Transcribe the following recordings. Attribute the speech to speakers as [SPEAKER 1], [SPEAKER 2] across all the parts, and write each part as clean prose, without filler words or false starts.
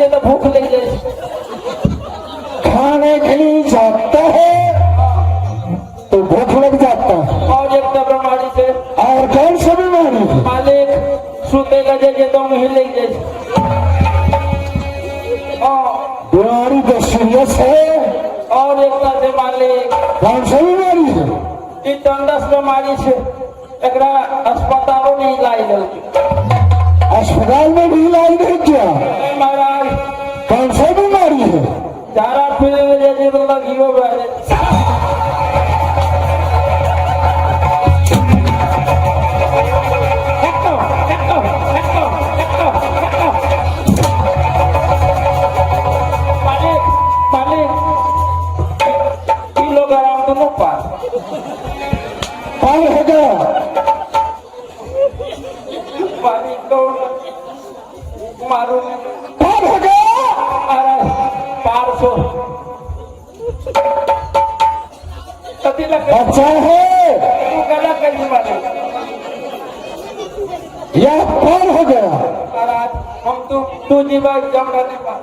[SPEAKER 1] में तो भूख लग जाए।
[SPEAKER 2] खाने के लिए जाता है तो भूख लग जाता है।
[SPEAKER 1] और एक तो बीमारी से
[SPEAKER 2] और कौन सा बीमारी है?
[SPEAKER 1] मालिक सूते लगे तो मुँह लग जाए।
[SPEAKER 2] बीमारी तो सीरियस है।
[SPEAKER 1] और एक से मालिक
[SPEAKER 2] कौन सा बीमारी है?
[SPEAKER 1] कि तंदस बीमारी से एकरा अस्पतालों में इलाज लगे।
[SPEAKER 2] अस्पताल में भी इलाज नहीं किया?
[SPEAKER 1] महाराज
[SPEAKER 2] कौन सा बीमारी है?
[SPEAKER 1] चारा पीने में जैसे तो लगी हो गए।
[SPEAKER 2] कौन हो गया?
[SPEAKER 1] मारू
[SPEAKER 2] कौन हो गया?
[SPEAKER 1] 500
[SPEAKER 2] बच्चा है
[SPEAKER 1] गला कहीं वाले
[SPEAKER 2] यह कौन हो गया?
[SPEAKER 1] महाराज हम तू जीवा जम रहने पा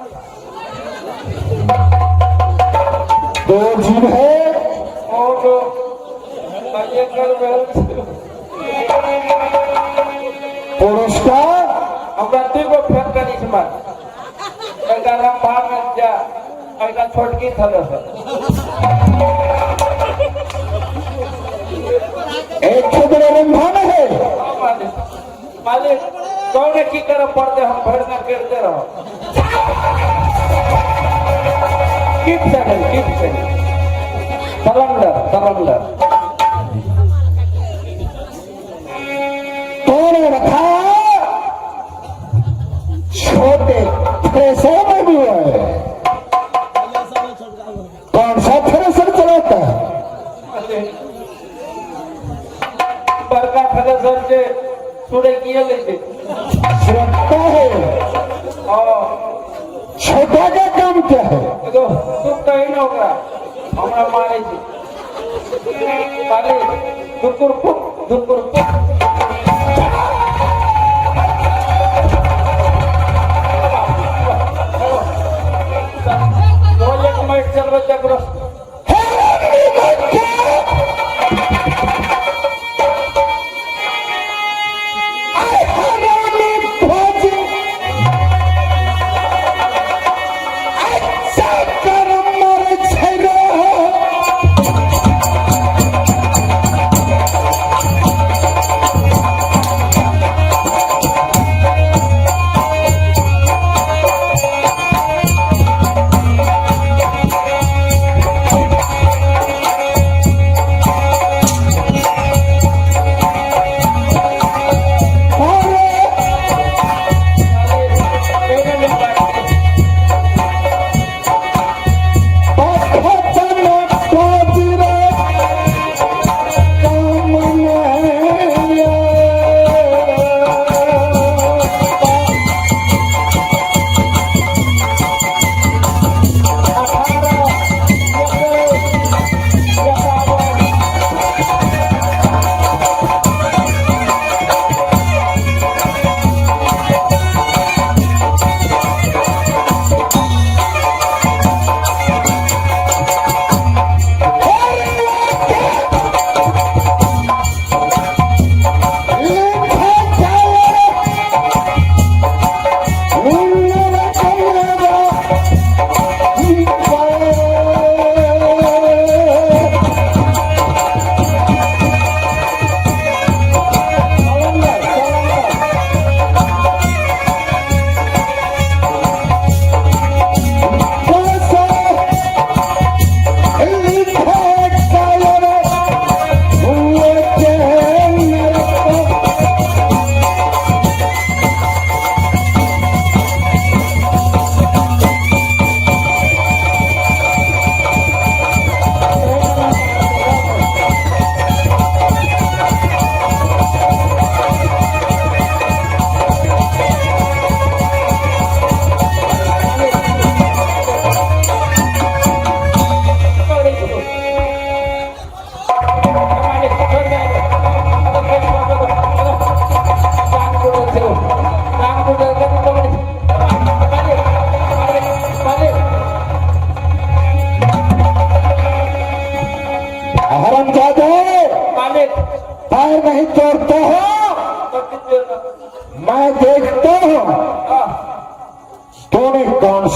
[SPEAKER 2] दो जीव है
[SPEAKER 1] और ये कर
[SPEAKER 2] पुरुष का
[SPEAKER 1] हमरा को फेंक कर इस बार ऐसा रंभा में जा ऐसा छोटकी थलो
[SPEAKER 2] एक छोटे रंभा में है।
[SPEAKER 1] मालिक कौन की तरफ पड़ते हम भरना करते रहो। कीप सेकंड सरेंडर
[SPEAKER 2] कौन रखा? छोटे थ्रेसर में भी है। कौन सा थ्रेसर चलाता है?
[SPEAKER 1] बड़का थ्रेसर से सुरे किए लेते
[SPEAKER 2] सुरक्षा है। छोटा का काम क्या है?
[SPEAKER 1] तो तू कहीं न होगा हमरा मारे मालिक धुकुर चल बच्चा करो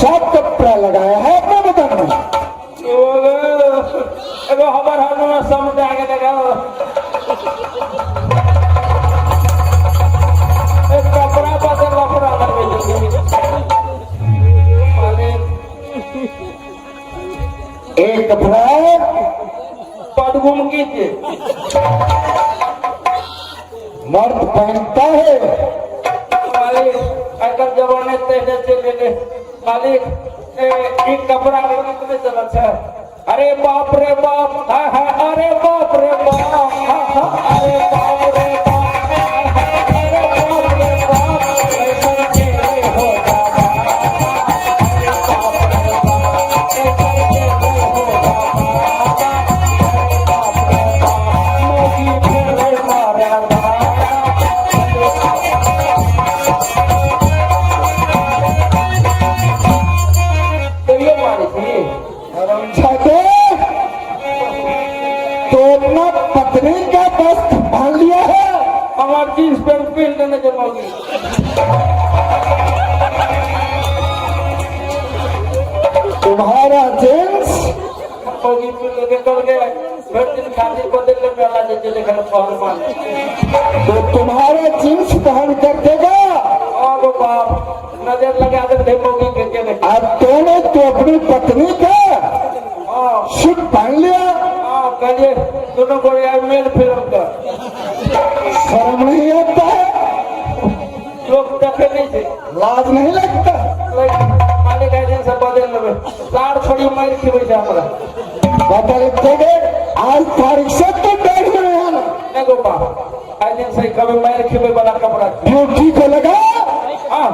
[SPEAKER 2] क्या कपड़ा लगाया है अपने बदन में?
[SPEAKER 1] एगो हमार हाथ में समझ आगे लगाओ एक कपड़ा बदल कपड़ा
[SPEAKER 2] एक कपड़ा
[SPEAKER 1] पदगुम कीजिए
[SPEAKER 2] मर्द पहनता है।
[SPEAKER 1] मालिक आजकल जमाने तेजे चले गए मालिक एक कपड़ा में कितने चलन है अरे बाप रे बाप हाँ हाँ अरे बाप रे बाप हाँ हाँ अरे बाप रे बाप अरे बाप रे बाप ऐसा कैसे हो जाता अरे बाप रे बाप ऐसा कैसे हो जाता अरे बाप रे बाप मोदी फिर मारा
[SPEAKER 2] तो अपना पत्नी का वस्त्र पहन लिया है।
[SPEAKER 1] हमारी जींस पैंट पहन के नजर होगी
[SPEAKER 2] तुम्हारा जींस
[SPEAKER 1] होगी फिर लेके कर गए फिर दिन खातिर बदल ले मेला जैसे देखा पहलवान
[SPEAKER 2] तो तुम्हारा जींस पहन कर देगा।
[SPEAKER 1] और बाप नजर लगा दे देखोगी गिर के
[SPEAKER 2] अब तूने तो अपनी पत्नी का सूट पहन लिया।
[SPEAKER 1] कहिए दोनों को यार मेल फिल्म का
[SPEAKER 2] शर्म नहीं आता है?
[SPEAKER 1] लोग देखे नहीं थे
[SPEAKER 2] लाज नहीं लगता?
[SPEAKER 1] मालिक दिन से बदल लेवे लाड़ थोड़ी मार की वजह हमारा
[SPEAKER 2] बदल देंगे आज तारीख से तो बैठ गए हैं।
[SPEAKER 1] नहीं गोपा आज दिन से कभी मार खिबे वाला कपड़ा
[SPEAKER 2] ड्यूटी को लगा।
[SPEAKER 1] हाँ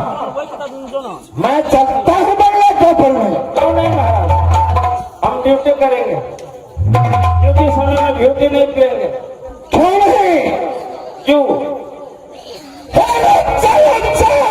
[SPEAKER 2] मैं चलता हूँ बंगला दोपहर में।
[SPEAKER 1] क्यों नहीं महाराज हम ड्यूटी करेंगे ड्यूटी समय में ड्यूटी नहीं करेंगे
[SPEAKER 2] क्यों नहीं?
[SPEAKER 1] क्यों
[SPEAKER 2] चलो चलो चलो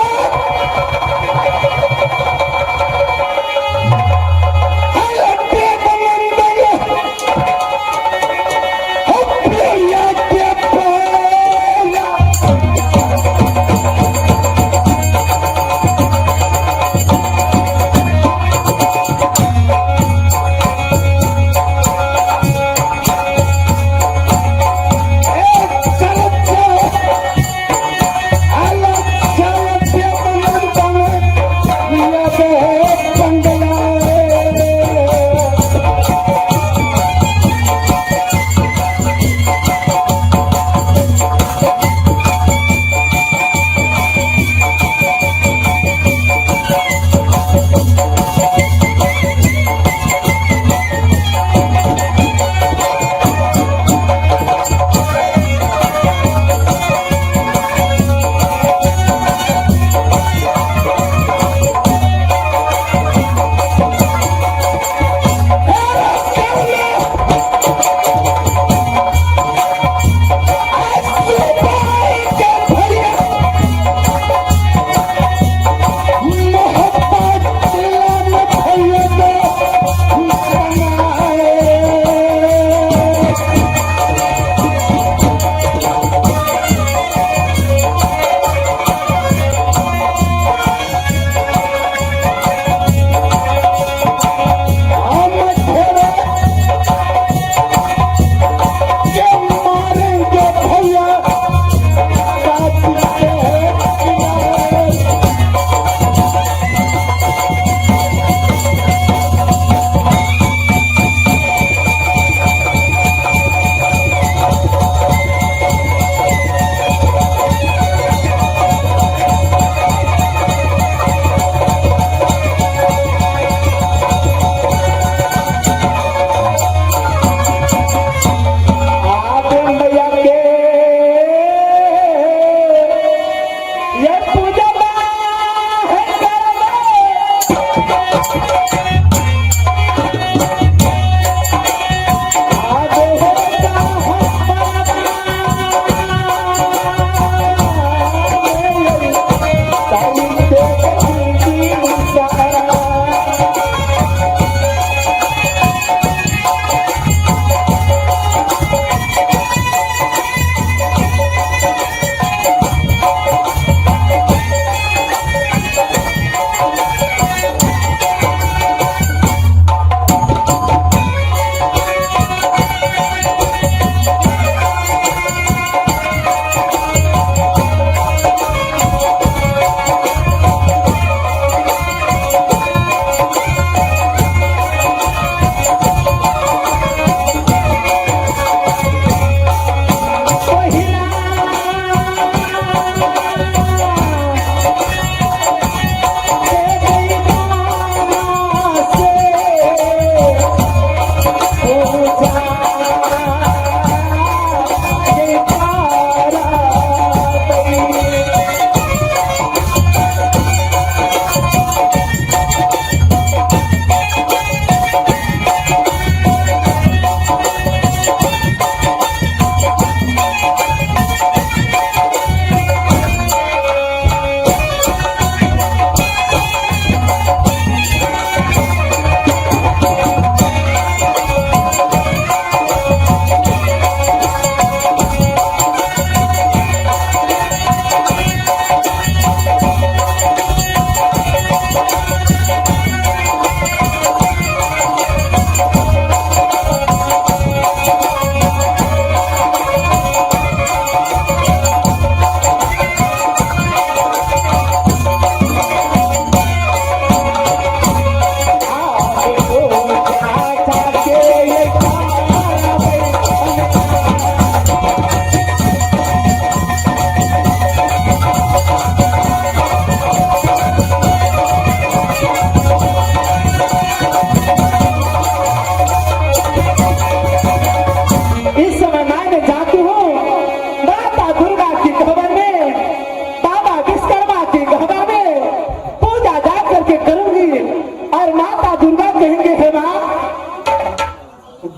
[SPEAKER 2] और माता दुर्गा कहेंगे हे माँ,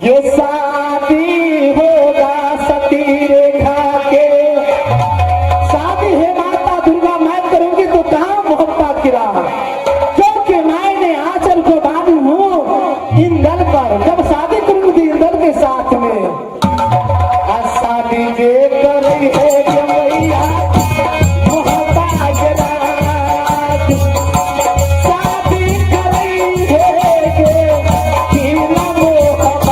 [SPEAKER 2] जो शादी होगा सती रेखा के, शादी है माता दुर्गा मैं करूंगी तो कहाँ मोहब्बत की राह, क्योंकि मैंने आंचल को बांधी हूँ इंदल पर, जब शादी करूंगी इंदल के साथ में। और शादी जे करी है जमैया मोहब्बत के राज, शादी करी है कि ना मोहब्बत।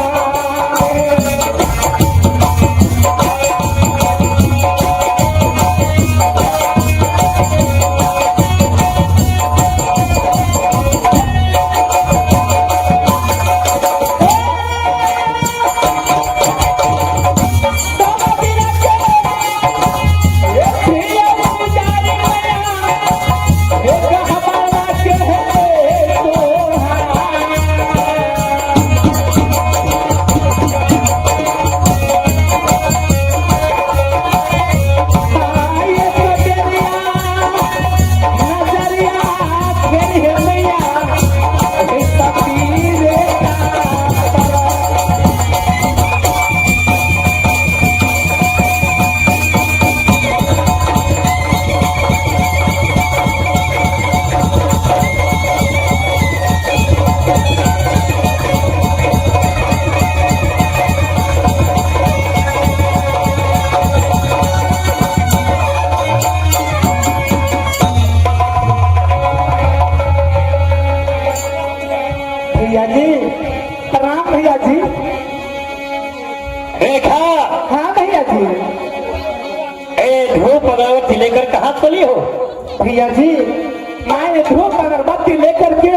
[SPEAKER 2] भैया जी प्रणाम भैया जी।
[SPEAKER 1] रेखा,
[SPEAKER 2] हाँ भैया जी।
[SPEAKER 1] ए धूप अगरबत्ती लेकर कहाँ चली हो?
[SPEAKER 2] भैया जी मैं धूप अगरबत्ती लेकर के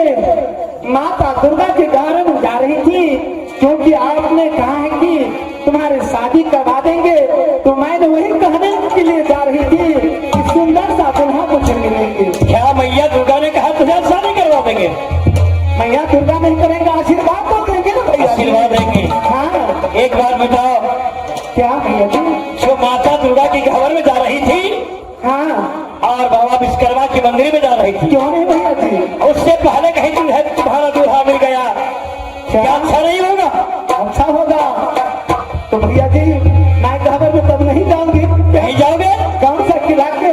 [SPEAKER 2] माता दुर्गा के गार्डन में जा रही थी, क्योंकि आपने कहा है कि तुम्हारी शादी करवा देंगे, तो मैंने वही कहने के लिए जा रही थी कि सुंदर सा दुल्हा मुझे मिलेंगे।
[SPEAKER 1] क्या मैया दुर्गा ने कहा तुझे शादी करवा देंगे?
[SPEAKER 2] मैया दुर्गा नहीं करेंगे, आशीर्वाद तो देंगे ना भैया जी।
[SPEAKER 1] आशीर्वाद देंगे।
[SPEAKER 2] हाँ
[SPEAKER 1] एक बार बताओ,
[SPEAKER 2] क्या भैया जी?
[SPEAKER 1] जो माता दुर्गा की खबर में जा रही थी
[SPEAKER 2] हाँ
[SPEAKER 1] और बाबा विश्वकर्मा की मंदिर में जा रही थी,
[SPEAKER 2] क्यों नहीं भैया जी?
[SPEAKER 1] उससे पहले कहीं तुम्हारा दूल्हा मिल गया, क्या अच्छा नहीं होगा?
[SPEAKER 2] अच्छा होगा। तो भैया जी मैं खबर में तब नहीं जाऊंगी।
[SPEAKER 1] कहीं जाओगे?
[SPEAKER 2] कौन सा खिला के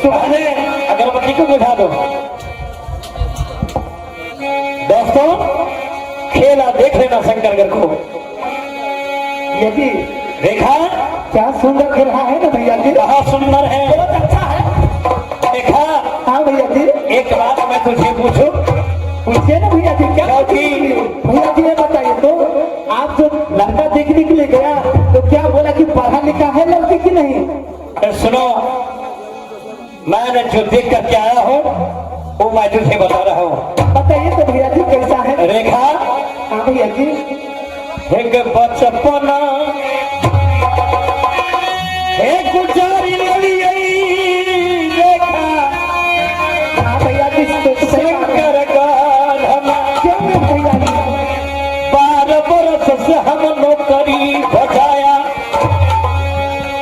[SPEAKER 1] पहले अगरबत्ती को बुझा दो। दोस्तों खेला देख लेना शंकरगढ़ को।
[SPEAKER 2] यदि
[SPEAKER 1] रेखा,
[SPEAKER 2] क्या सुंदर खेल रहा है ना भैया जी?
[SPEAKER 1] बहुत सुंदर है,
[SPEAKER 2] बहुत अच्छा है।
[SPEAKER 1] रेखा
[SPEAKER 2] हाँ भैया जी।
[SPEAKER 1] एक बात मैं तुझे पूछूं?
[SPEAKER 2] पूछिए ना भैया जी। क्या
[SPEAKER 1] क्योंकि
[SPEAKER 2] भैया जी ये बताइए तो, आप जो लड़का देखने के लिए गया तो क्या बोला कि पढ़ा लिखा है लड़के की नहीं?
[SPEAKER 1] अरे सुनो, मैंने जो देख करके आया हूँ वो मैं तुझे बता रहा हूँ।
[SPEAKER 2] बताइए तो भैया जी कैसा है?
[SPEAKER 1] रेखा,
[SPEAKER 2] हाँ भैया जी।
[SPEAKER 1] एक बचपना एक गुजारी लड़ियई रेखा,
[SPEAKER 2] हाँ भैया जी।
[SPEAKER 1] शंकर गाढ़ना
[SPEAKER 2] क्यों भैया जी?
[SPEAKER 1] 12 बरस से हम नौकरी बजाया,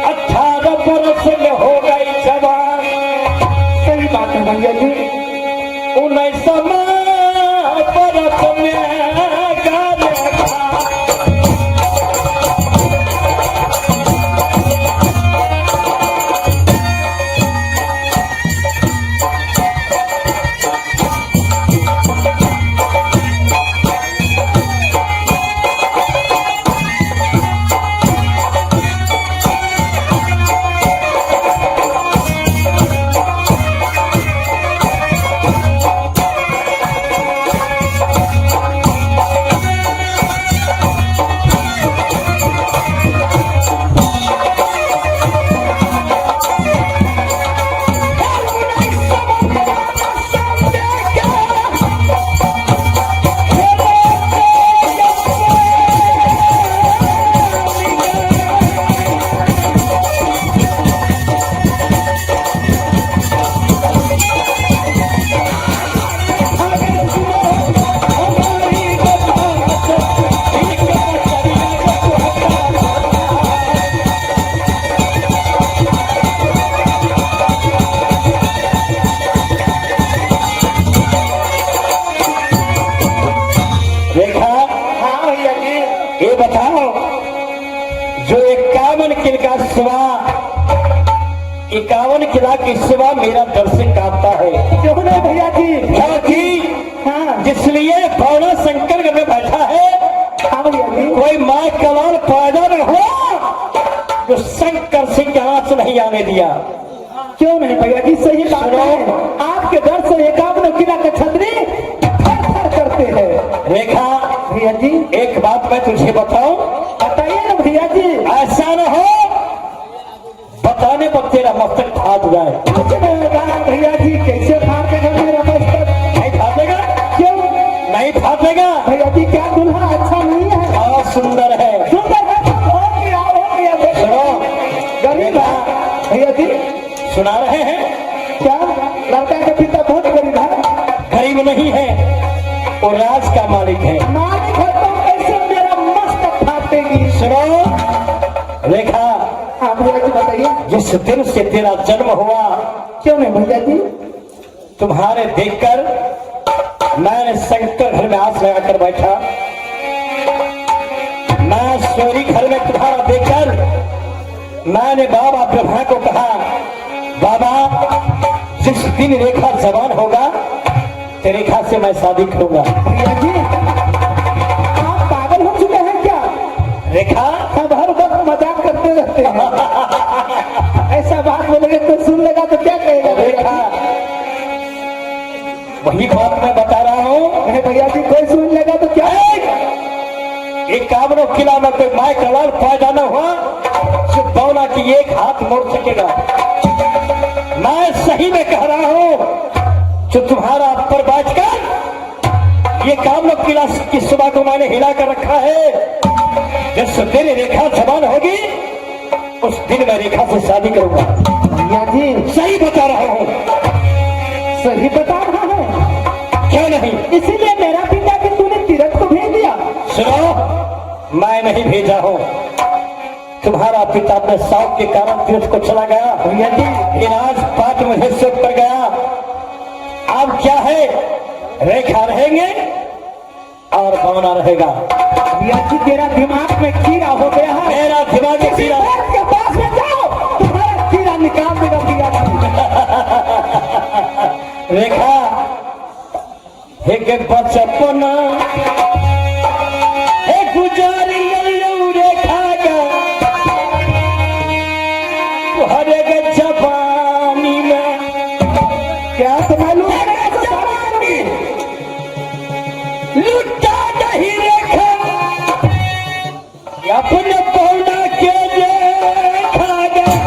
[SPEAKER 1] 18 बरस में हो गई जवान,
[SPEAKER 2] सही बात है भैया जी।
[SPEAKER 1] 19 बरस में गाने
[SPEAKER 3] 51 किला के सिवा मेरा डर से कांपता है।
[SPEAKER 2] क्यों नहीं भैया जी?
[SPEAKER 3] क्योंकि
[SPEAKER 2] हाँ
[SPEAKER 3] जिसलिए भोला शंकर में बैठा है,
[SPEAKER 2] हाँ भैया जी।
[SPEAKER 3] कोई माँ का लाल पैदा न हो जो शंकर सिंह के हाथ से नहीं आने दिया।
[SPEAKER 2] क्यों नहीं भैया जी? सही बात है। आपके डर से 51 किला के छतरी थर-थर करते हैं।
[SPEAKER 3] रेखा
[SPEAKER 2] भैया जी
[SPEAKER 3] एक बात मैं तुझे बताऊं,
[SPEAKER 2] बताइए ना भैया जी।
[SPEAKER 3] ऐसा न हो बताने पर तेरा मस्तक फाट जाए।
[SPEAKER 2] कुछ नहीं होगा भैया जी। कैसे फाड़ देगा मेरा मस्तक?
[SPEAKER 3] नहीं फाटेगा?
[SPEAKER 2] क्यों
[SPEAKER 3] नहीं फाटेगा?
[SPEAKER 2] भैया जी? क्या दुल्हा अच्छा नहीं है?
[SPEAKER 3] बहुत सुंदर है।
[SPEAKER 2] सुंदर है तो हो गया
[SPEAKER 3] सुनो
[SPEAKER 2] गरीब है भैया जी।
[SPEAKER 3] सुना रहे हैं,
[SPEAKER 2] क्या लड़का के पिता बहुत गरीब है?
[SPEAKER 3] गरीब नहीं है, वो राज का मालिक है।
[SPEAKER 2] मालिक है तो कैसे मेरा मस्तक फाटेगी?
[SPEAKER 3] सुनो रेखा,
[SPEAKER 2] हाँ भैया जी बताइए।
[SPEAKER 3] जिस दिन से तेरा जन्म हुआ,
[SPEAKER 2] क्यों नहीं भैया जी?
[SPEAKER 3] तुम्हारे देखकर मैंने शंकर घर में आस लगाकर बैठा। मैं सोरी घर में तुम्हारा देखकर मैंने बाबा ब्रह्मा को कहा, बाबा जिस दिन रेखा जवान होगा तो रेखा से मैं शादी करूंगा।
[SPEAKER 2] भैया जी आप पागल हो चुके हैं क्या?
[SPEAKER 3] रेखा
[SPEAKER 2] सब हर वक्त मजाक करते रहते हैं। ऐसा बात बोलेंगे तो सुन लेगा तो क्या कहेगा भैया
[SPEAKER 3] रेखा
[SPEAKER 2] जी?
[SPEAKER 3] वही बात मैं बता रहा हूँ।
[SPEAKER 2] अरे भैया जी कोई सुन लेगा तो क्या?
[SPEAKER 3] 51 किला में कोई माय का लाल पैदा न हुआ जो बौला की एक हाथ मोड़ सकेगा। मैं सही में कह रहा हूँ, जो तुम्हारा पर बैठकर ये 51 किला की सुबह को मैंने हिला कर रखा है। जिस दिन रेखा जवान होगी उस दिन मैं रेखा से शादी करूंगा।
[SPEAKER 2] भैया जी
[SPEAKER 3] सही बता रहा हूँ।
[SPEAKER 2] सही बता रहा है?
[SPEAKER 3] क्यों नहीं?
[SPEAKER 2] इसीलिए मेरा पिता कि तूने तीरथ को भेज दिया।
[SPEAKER 3] सुनो मैं नहीं भेजा हूँ, तुम्हारा पिता अपने शौक के कारण तीर्थ को चला गया।
[SPEAKER 2] भैया जी
[SPEAKER 3] लेकिन आज बात मुझे सोच कर गया, अब क्या है, रेखा रहेंगे और बौना रहेगा।
[SPEAKER 2] भैया जी तेरा दिमाग में कीड़ा हो गया है।
[SPEAKER 3] मेरा दिमाग में कीड़ा।
[SPEAKER 2] वैद्य के पास में जाओ, तुम्हारा कीड़ा निकाल देगा भैया जी।
[SPEAKER 3] रेखा एक बचपन एक गुजारी रेखा का हर एक जवानी में
[SPEAKER 2] क्या तुम्हें
[SPEAKER 3] लुटा नहीं रेखा अपने पौना के देखा गया।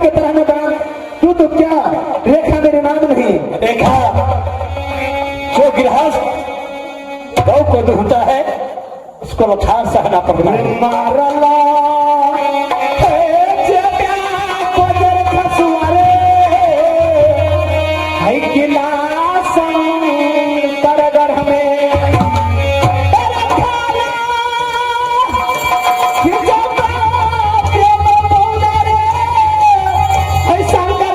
[SPEAKER 2] की तरह न बना। तू तो क्या रेखा मेरे नाम नहीं।
[SPEAKER 3] रेखा, जो गृहस्थ गौ को दूहता है उसको लठार सहना पड़ता है।
[SPEAKER 2] मारला हे जगा कोजर खसुआरे है गिलासन तरगर में तेरा खाना कि जब प्रेम बोलरे है शंकर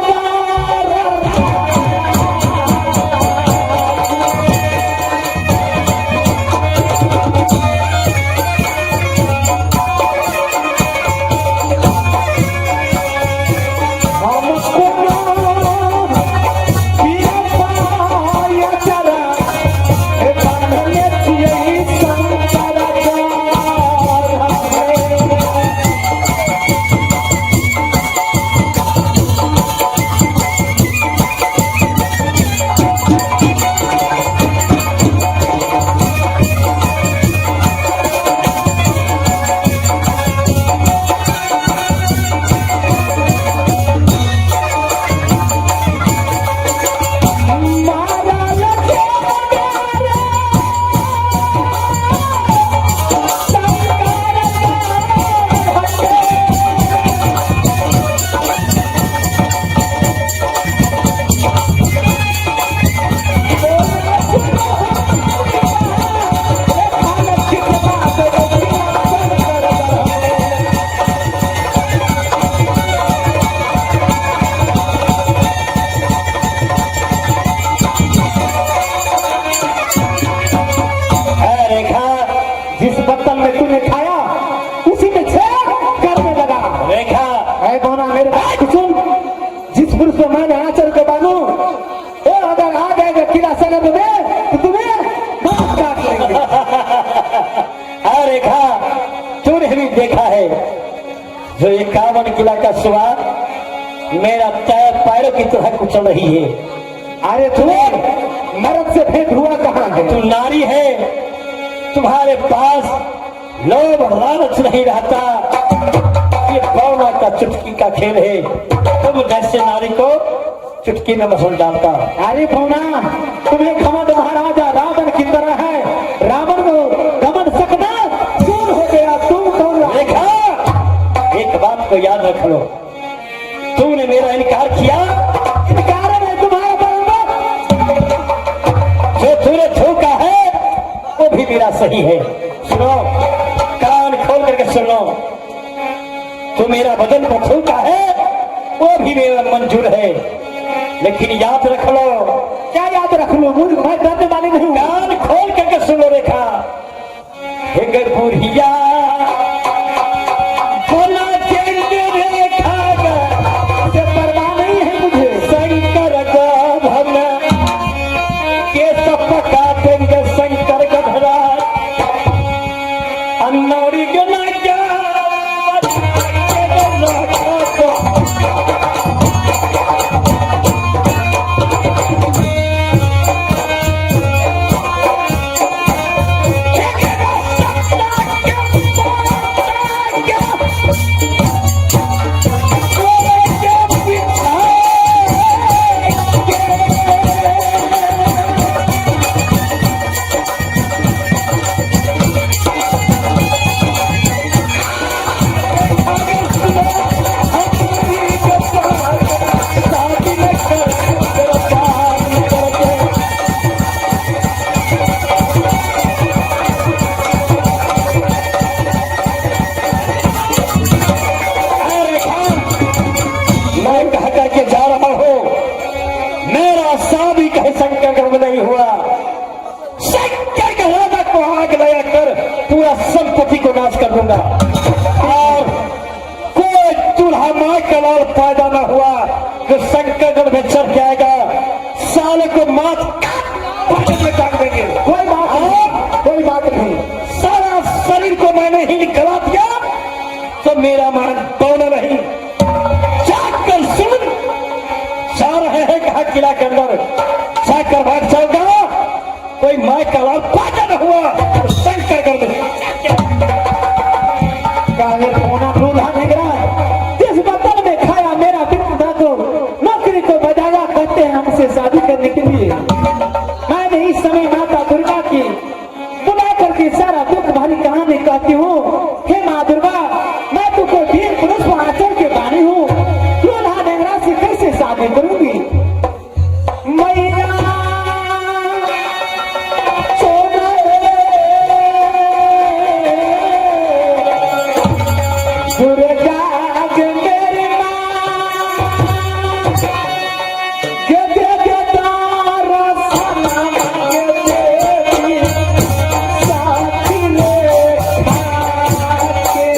[SPEAKER 2] जिस बर्तन में तूने खाया उसी में छेद करने लगा।
[SPEAKER 3] रेखा,
[SPEAKER 2] ऐ बोना मेरे बात सुन, जिस पुरुष को मैंने आंचल को बांधू वो अगर आ जाएगा किला सगर में तो तुम्हें मार काट लेंगे।
[SPEAKER 3] हाँ रेखा, तूने भी देखा है जो 51 किला का स्वाद मेरा पैर पैरों की तरह कुचल रही है।
[SPEAKER 2] अरे तू मर्द से भेंट हुआ कहाँ है?
[SPEAKER 3] तू नारी है, तुम्हारे पास लोभ लालच नहीं रहता। ये भावना का चुटकी का खेल है। तुम जैसे नारी को चुटकी में मसल डालता।
[SPEAKER 2] अरे भौना, तुम्हें घमंड महाराजा रावण की तरह है। रावण को घमंड सकना दूर हो गया। तुम कौन?
[SPEAKER 3] देखा, एक बात को याद रख लो, तूने मेरा इनकार किया,
[SPEAKER 2] इनकार है तुम्हारा बराबर।
[SPEAKER 3] जो तूने थूका है वो भी मेरा सही है। सुनो, कान खोल करके सुनो, तू मेरा बदन को थूका है वो भी मेरा मंजूर है, लेकिन याद रख लो।
[SPEAKER 2] क्या याद रख लो? मुझे मैं डरने वाली नहीं हूँ।
[SPEAKER 3] कान खोल करके सुनो रेखा, हिंगर बुढ़िया बोला चेंगे रेखा
[SPEAKER 2] से परवाह नहीं है मुझे।
[SPEAKER 3] शंकर का भवना के सब काटेंगे शंकर का धरा अन्नौरी के ना क्या पूरा संपत्ति को नाश कर दूंगा और कोई दूल्हा माँ का लाल पैदा न हुआ जो शंकरगढ़ में चढ़ जाएगा, साले को मात में काट देंगे।
[SPEAKER 2] कोई बात नहीं, कोई बात नहीं।
[SPEAKER 3] सारा शरीर को मैंने ही निकला दिया तो मेरा मान पौना नहीं। जाकर सुन, जा रहे हैं कहा किला के अंदर, जाकर भाग जाऊंगा। कोई माँ का लाल पैदा न हुआ तो शंकरगढ़ में
[SPEAKER 2] दूल्हा निगरा जिस बर्तन में खाया मेरा आगे करूंगी। मैया दुर्गा मेरी माँ गदारा सनम के देवी साथी लेखा के।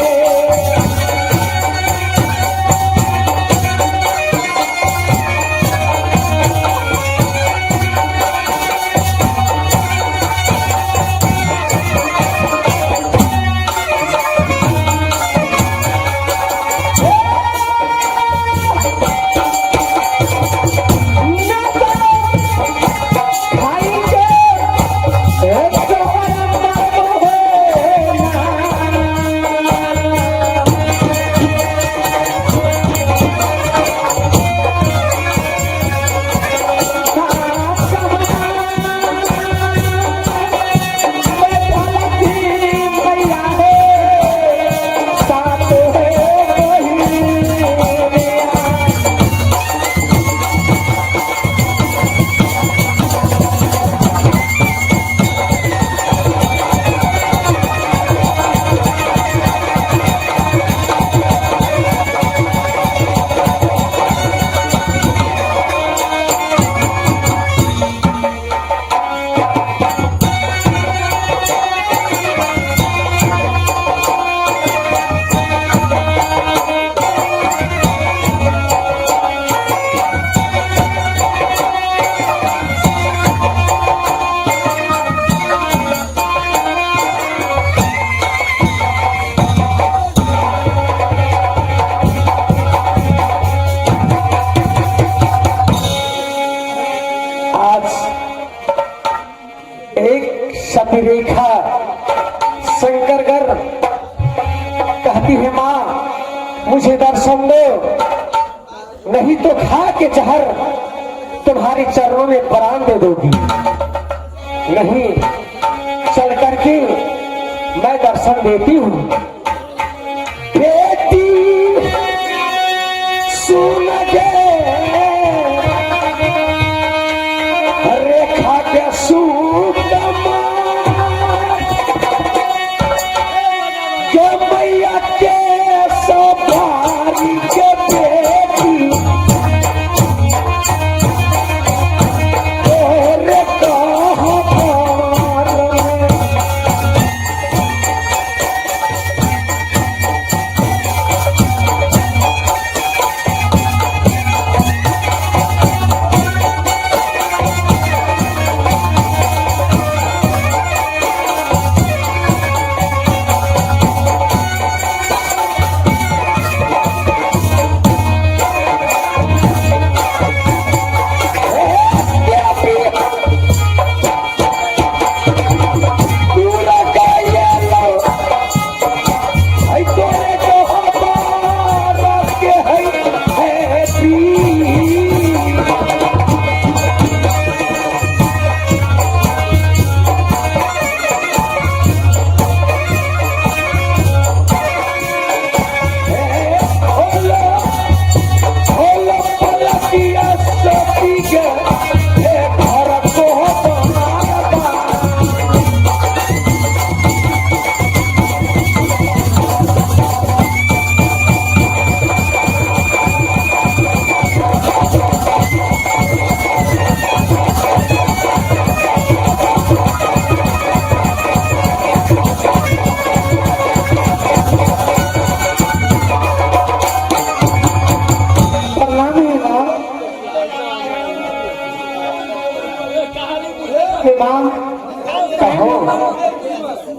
[SPEAKER 2] रेखा शंकरगढ़ कहती है माँ मुझे दर्शन दो, नहीं तो खा के जहर तुम्हारे चरणों में प्राण दे दोगी। नहीं, चल करके मैं दर्शन देती हूँ। बेटी सुन गे रेखा के सूट मैया के सवारी के बेटी रे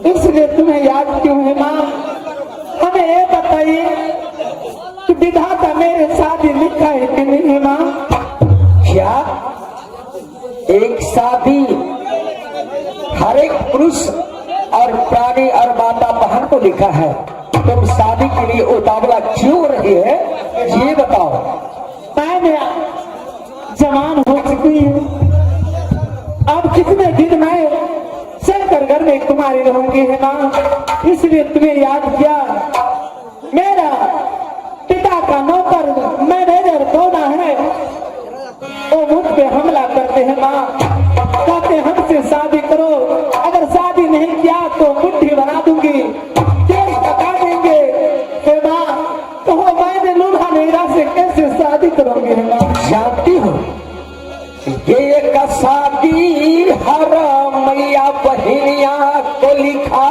[SPEAKER 2] इसलिए तुम्हें याद क्यों है माँ? हमें ये बताइए कि विधाता मेरे शादी लिखा है कि नहीं माँ?
[SPEAKER 3] क्या एक शादी हर एक पुरुष और प्राणी और माता बहन को लिखा है, तुम शादी के लिए उतावला क्यों हो रही है ये बताओ।
[SPEAKER 2] मैं जवान हो चुकी हूँ, अब कितने दिन मैं चलकर घर में तुम्हारी रहूंगी है माँ, इसलिए तुम्हें याद किया। मेरा पिता का नौकर मैनेजर दोना है, माँ, कहते हमसे शादी करो, अगर शादी नहीं किया तो मुट्ठी बना दूंगी, तेल पका देंगे। हे माँ, तो मैंने लूल्हा नेरा से कैसे शादी करोगे? हे माँ,
[SPEAKER 3] जानती हो ये का शादी हर मैया बहनिया को लिखा,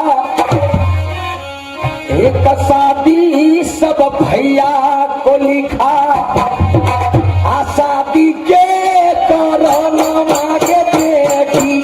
[SPEAKER 3] एक शादी सब भैया को लिखा, आ शादी के करो मांगे बेटी।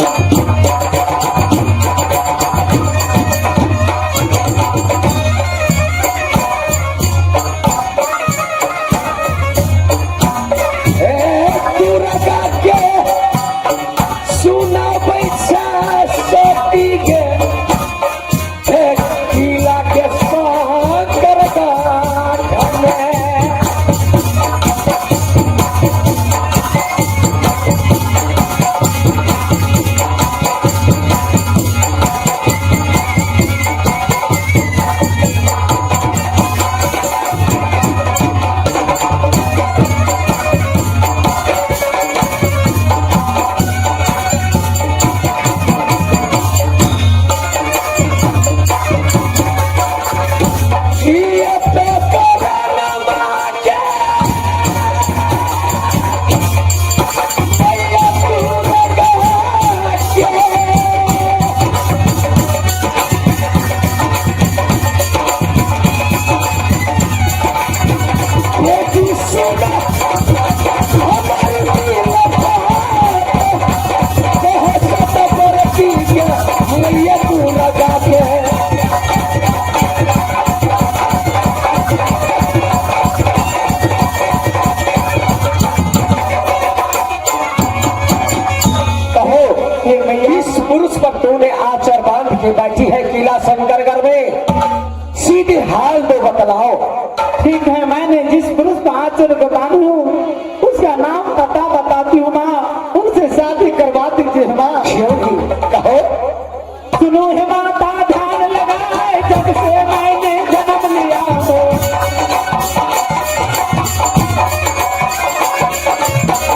[SPEAKER 3] बैठी है किला शंकरगढ़ में, सीधे हाल तो बतलाओ।
[SPEAKER 2] ठीक है, मैंने जिस पुरुष को आचर को बांधी हूँ उसका नाम पता बताती हूँ माँ, उनसे शादी करवा दीजिए माँ।
[SPEAKER 3] क्यों नहीं कहो।
[SPEAKER 2] सुनो हे माता ध्यान लगाए, जब से मैंने जन्म लिया हो,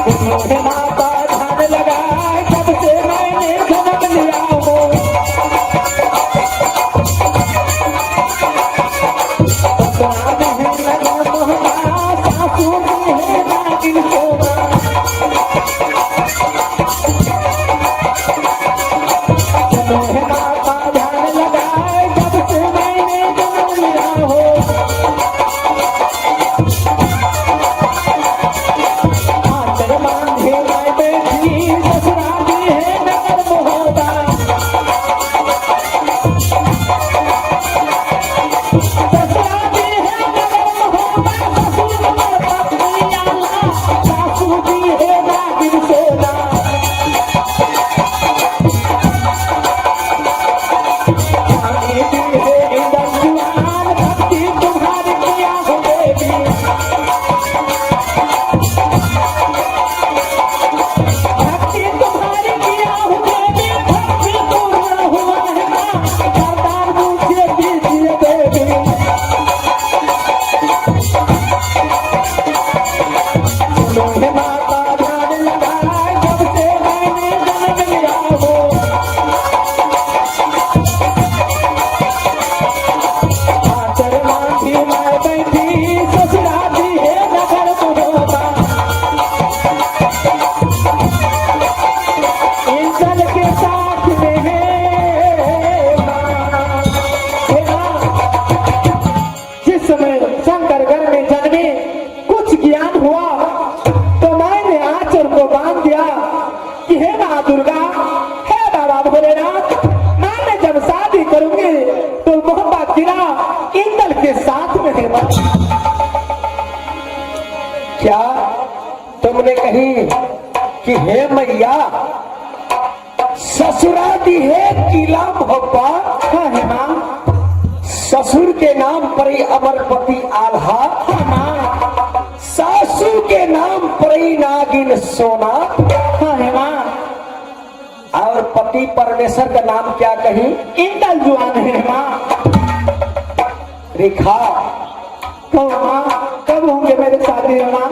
[SPEAKER 2] सुनो हे माता ध्यान लगाए, जब से मैंने जन्म लिया हो,
[SPEAKER 3] क्या तुमने कही कि हे मैया ससुराली है किला भोपा?
[SPEAKER 2] हाँ है माँ।
[SPEAKER 3] ससुर के नाम पर ही अमरपति आल्हा,
[SPEAKER 2] हाँ माँ।
[SPEAKER 3] सासू के नाम पर ही नागिन सोना,
[SPEAKER 2] हाँ है माँ।
[SPEAKER 3] और पति परमेश्वर का नाम क्या कही?
[SPEAKER 2] इंदल जुआन है माँ।
[SPEAKER 3] रेखा
[SPEAKER 2] तो माँ कब होंगे मेरे शादी माँ?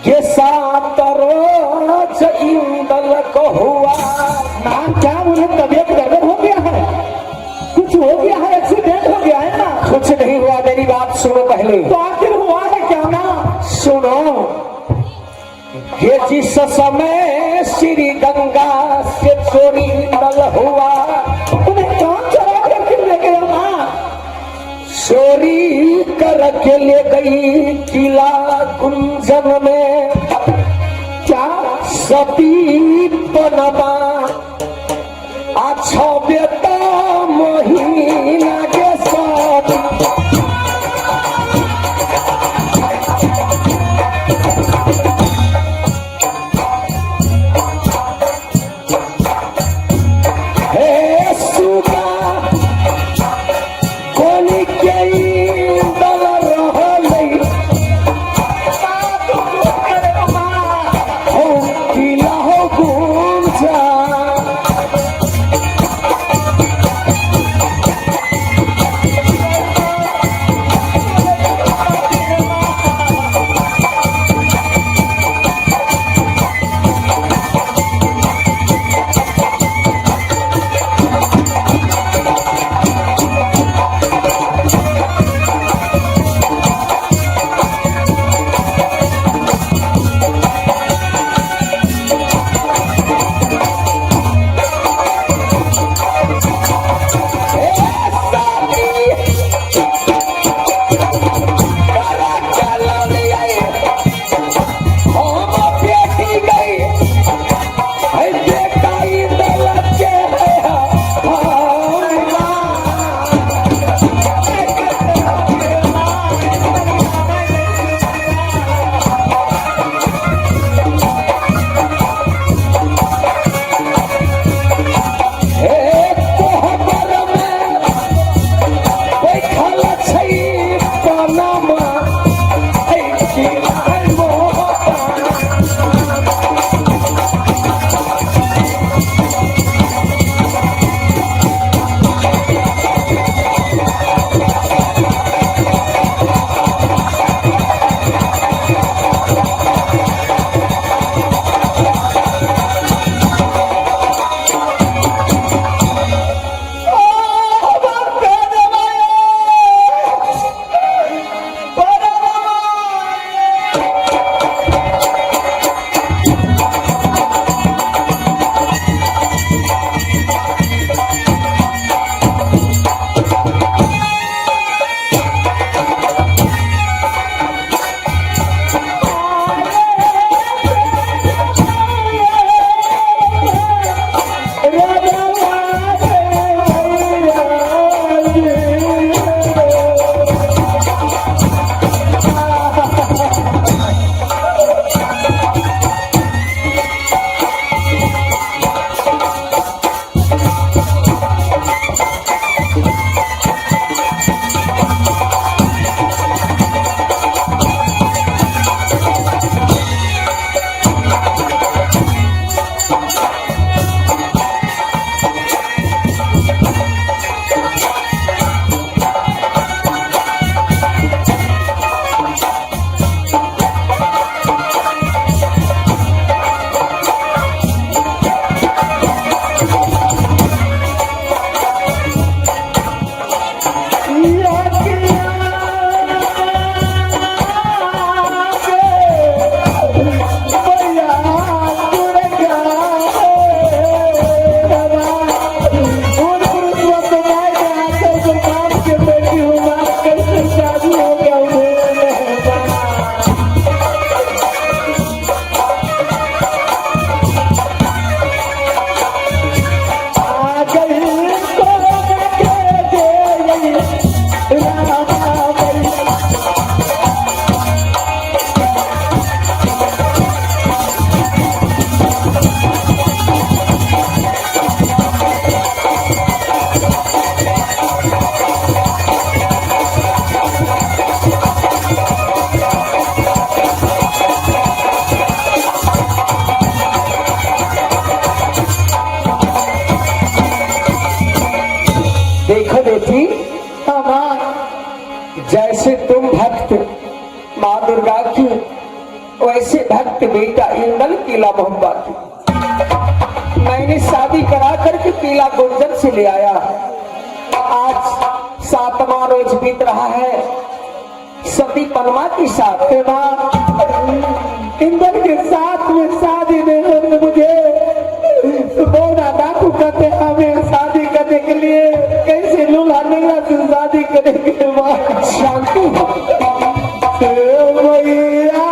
[SPEAKER 3] ये सातरो
[SPEAKER 1] से इंदल को हुआ।
[SPEAKER 2] नाम क्या? उन्हें तबियत गड़बड़ हो गया है, कुछ हो गया है, एक्सीडेंट हो गया है ना?
[SPEAKER 1] कुछ नहीं हुआ, मेरी बात सुनो पहले।
[SPEAKER 2] तो आखिर हुआ है क्या ना?
[SPEAKER 1] सुनो ये जिस समय श्री गंगा से चोरी नल हुआ,
[SPEAKER 2] उन्हें कौन चला करके ले गया ना?
[SPEAKER 1] चोरी करके ले गई किला गुंजन में।
[SPEAKER 2] क्या?
[SPEAKER 1] सती पनमा अच्छा बेटा महीना के साथ। हे सुगा कोनी के इंदल रहलै, हो किला हो गुंजन वैसे भक्त बेटा इंदल किला मोहब्बत मैंने शादी करा करके किला गुंजन से ले आया। आज 7वां रोज बीत रहा है सती पनमा के साथ।
[SPEAKER 2] इंदल के साथ में शादी नहीं होने मुझे बोना डाकू कहते हमें शादी करने के लिए कैसे लूल्हा निगला से शादी करेंगे। माँ
[SPEAKER 1] शांति हो।
[SPEAKER 2] मैया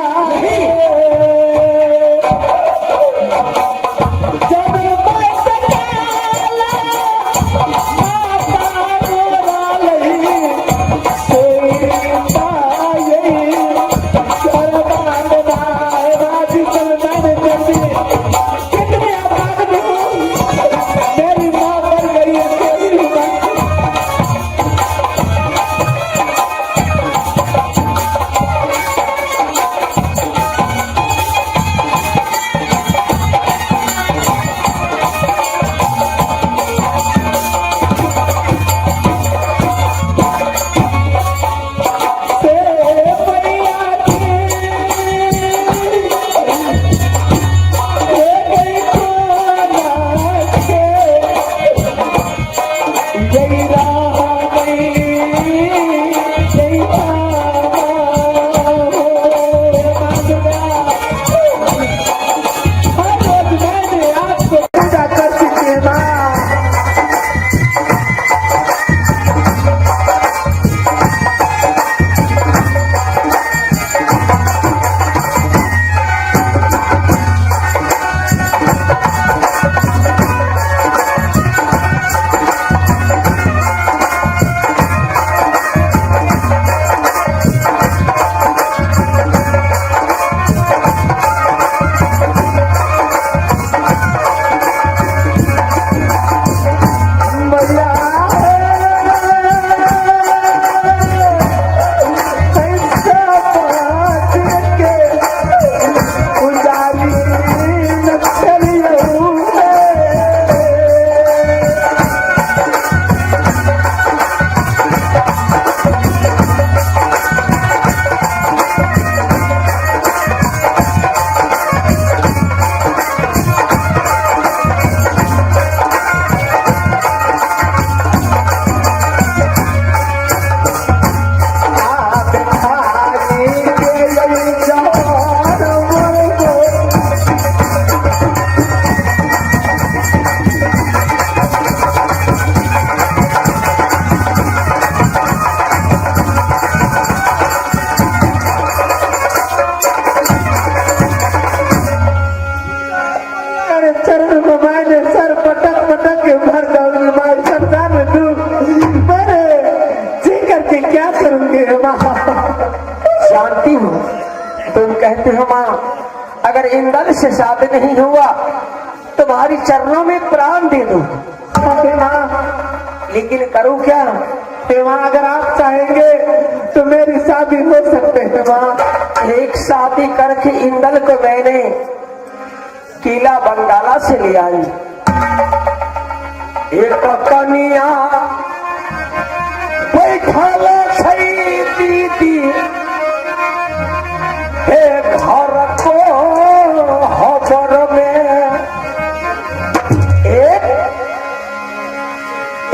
[SPEAKER 2] जब मैं सजाला माता रोला लही सोईता यही शरबान नाय राजी सलमान जैसी कितने आबाद हूँ मेरी माँ मर गई है तेरी माँ चरण में मैंने सर पटक पटक के भर जाऊंगी माँ सरदार में तू मैंने जी करके क्या करूंगी माँ।
[SPEAKER 1] शांति हो। तुम कहते हो माँ अगर इंदल से शादी नहीं हुआ तुम्हारी चरणों में प्राण दे दूं।
[SPEAKER 2] माँ
[SPEAKER 1] लेकिन करूं क्या?
[SPEAKER 2] माँ अगर आप चाहेंगे तो मेरी शादी हो सकते है माँ।
[SPEAKER 1] एक शादी करके इंदल को मैंने किला बंगाला से ले आई। एक कनिया बैठल छई दीदी हे घर को हबर में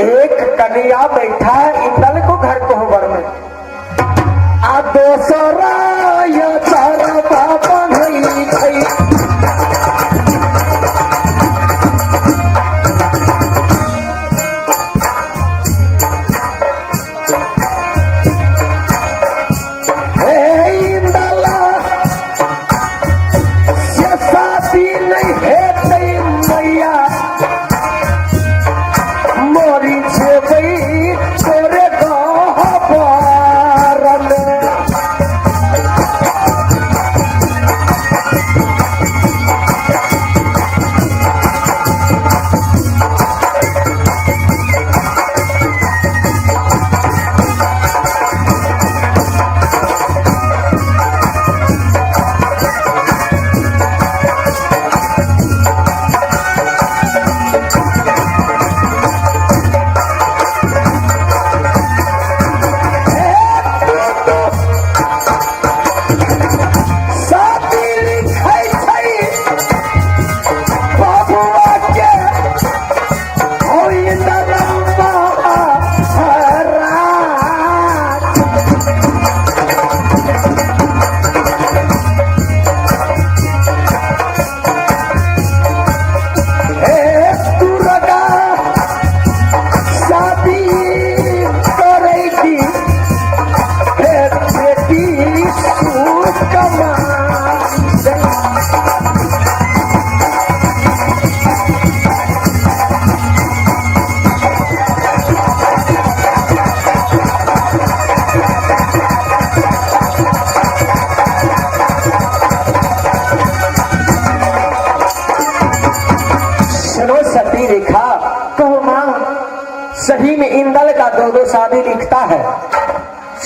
[SPEAKER 1] एक कनिया बैठा है इंदल को घर को हबर में। आ दोसरा या चार बाबा नहीं छई। मोरी छे बई तोरे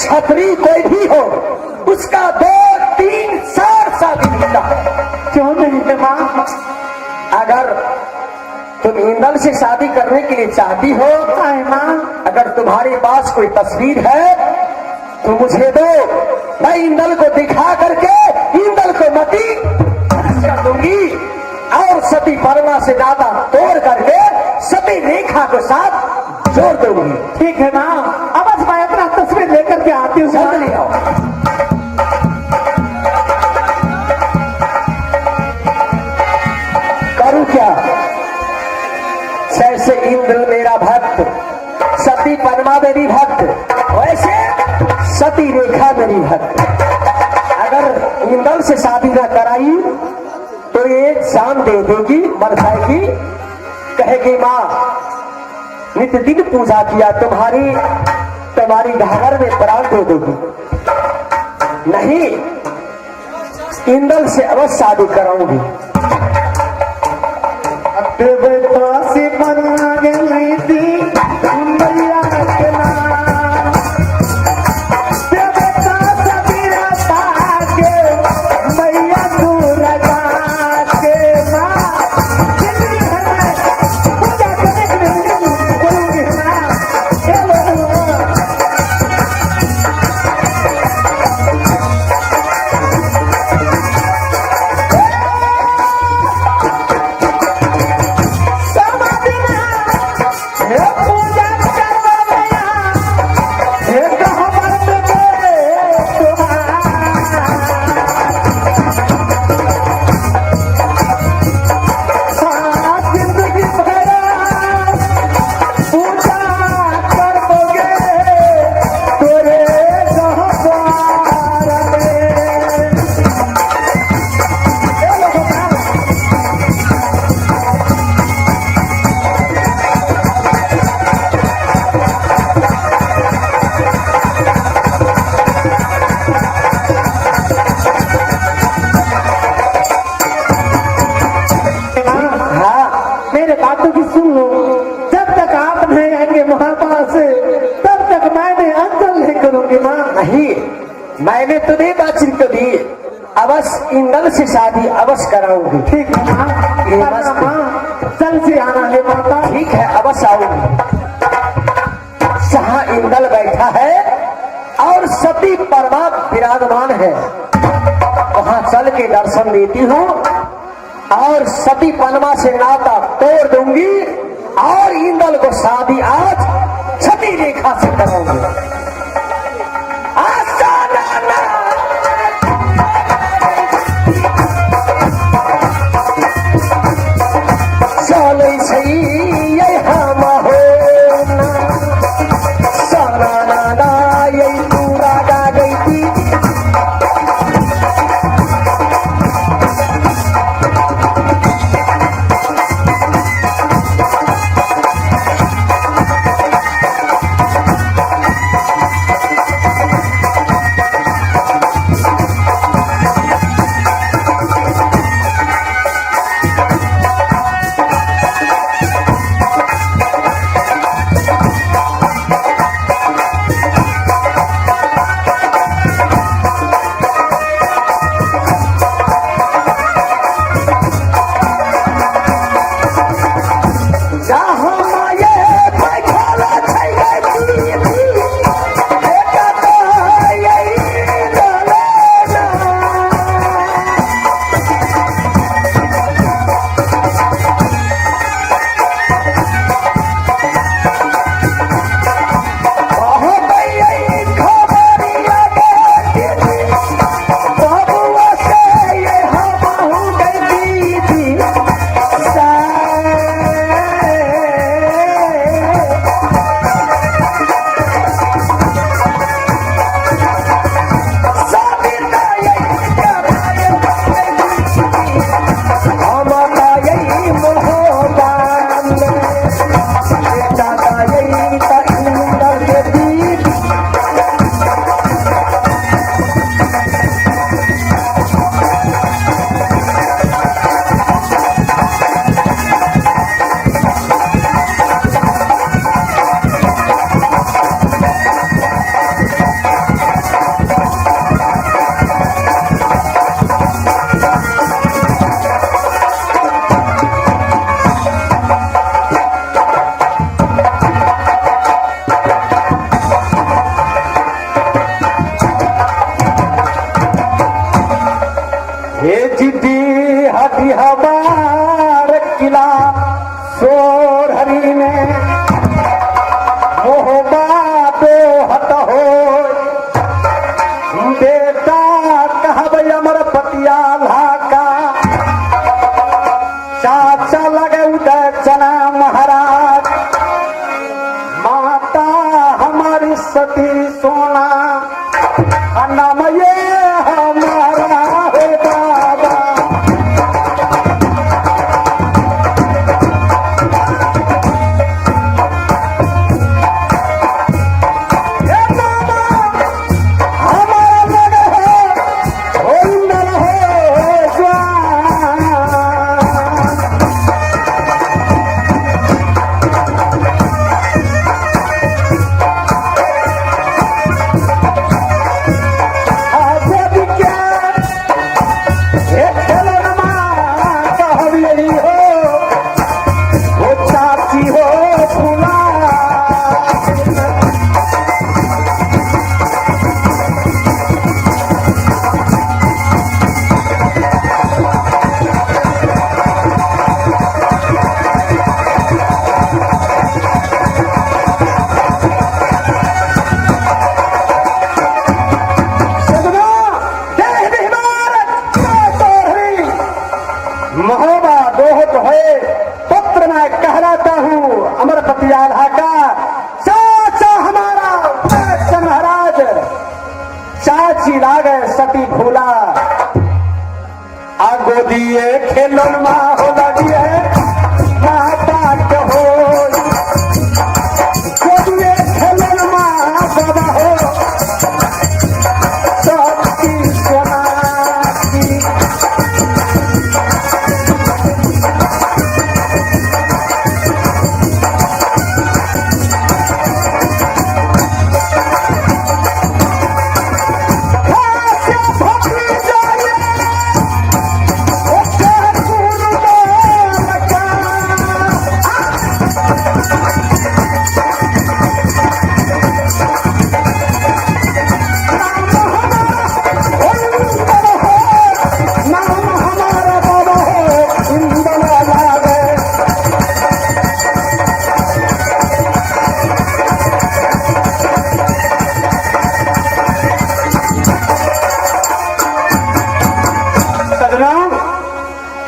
[SPEAKER 3] छतरी कोई भी हो उसका 2-3 4 शादी होता है।
[SPEAKER 2] क्यों नहीं है माँ?
[SPEAKER 3] अगर तुम इंदल से शादी करने के लिए चाहती हो,
[SPEAKER 2] हाय माँ,
[SPEAKER 3] अगर तुम्हारे पास कोई तस्वीर है तो मुझे दो, मैं इंदल को दिखा करके इंदल को मती कर दूंगी और सती परमा से ज्यादा तोड़ करके सती रेखा को साथ जोड़ दूंगी।
[SPEAKER 2] ठीक है माँ, अब बस मैं अपना तस्वीर लेकर के आती हूँ।
[SPEAKER 3] जल्दी आओ। करूं क्या? जैसे इंद्र मेरा भक्त, सती परमा मेरी भक्त, वैसे सती रेखा मेरी भक्त। अगर इंदल से शादी न कराई तो ये जान दे देगी, मर जाएगी, कहेगी माँ नित्य दिन पूजा किया, तुम्हारी घाघर में प्राण दे देगी। नहीं, इंदल से अवश्य शादी कराऊंगी।
[SPEAKER 2] देवतासी मना गई थी मैया के नाम, देवता सबीरा पाके मैया दुर्गा के माँ, जिंदगी भर में पूजा करने के लिए बोलूंगी माँ। मेरे बातों की सुन लो, जब तक आप नहीं आएंगे महापास से तब तक मैं अंचल नहीं करूंगी माँ।
[SPEAKER 3] नहीं, मैंने तुम्हें बातचीत को दी, अवश्य इंदल से शादी अवश्य कराऊंगी।
[SPEAKER 2] ठीक है माँ,
[SPEAKER 3] ये मस्त।
[SPEAKER 2] माँ जल्द से आना है माता।
[SPEAKER 3] ठीक है, अवश्य आऊंगी। जहाँ इंदल बैठा है और सती परमा विराजमान है, वहां चल के दर्शन देती हूँ और सती परमा से नाता तोड़ दूंगी और इंदल को शादी आज छठी रेखा से कराऊंगी। चले सही ये हम हो साना नाना ये पूरा गा गई थी।
[SPEAKER 2] हे जिदी हदी हमार किला सोर हरी में मोहबा दो हत हो बेटा कहब अमर पतियाला का चाचा लगे उदय चना महाराज माता हमारी सती सोना नाम ये हमारा है बाबा ये बाबा हमारा लगे हो न रहे जवान महोबा दोहत है पुत्र मैं कहलाता हूँ अमर पतियाला का चाचा हमारा उदय महाराज चाची लागे सती भूला आगो दिए खेलन मा हो लगिए माता के हो गोदिए खेलन मा बाबा हो सती सोना की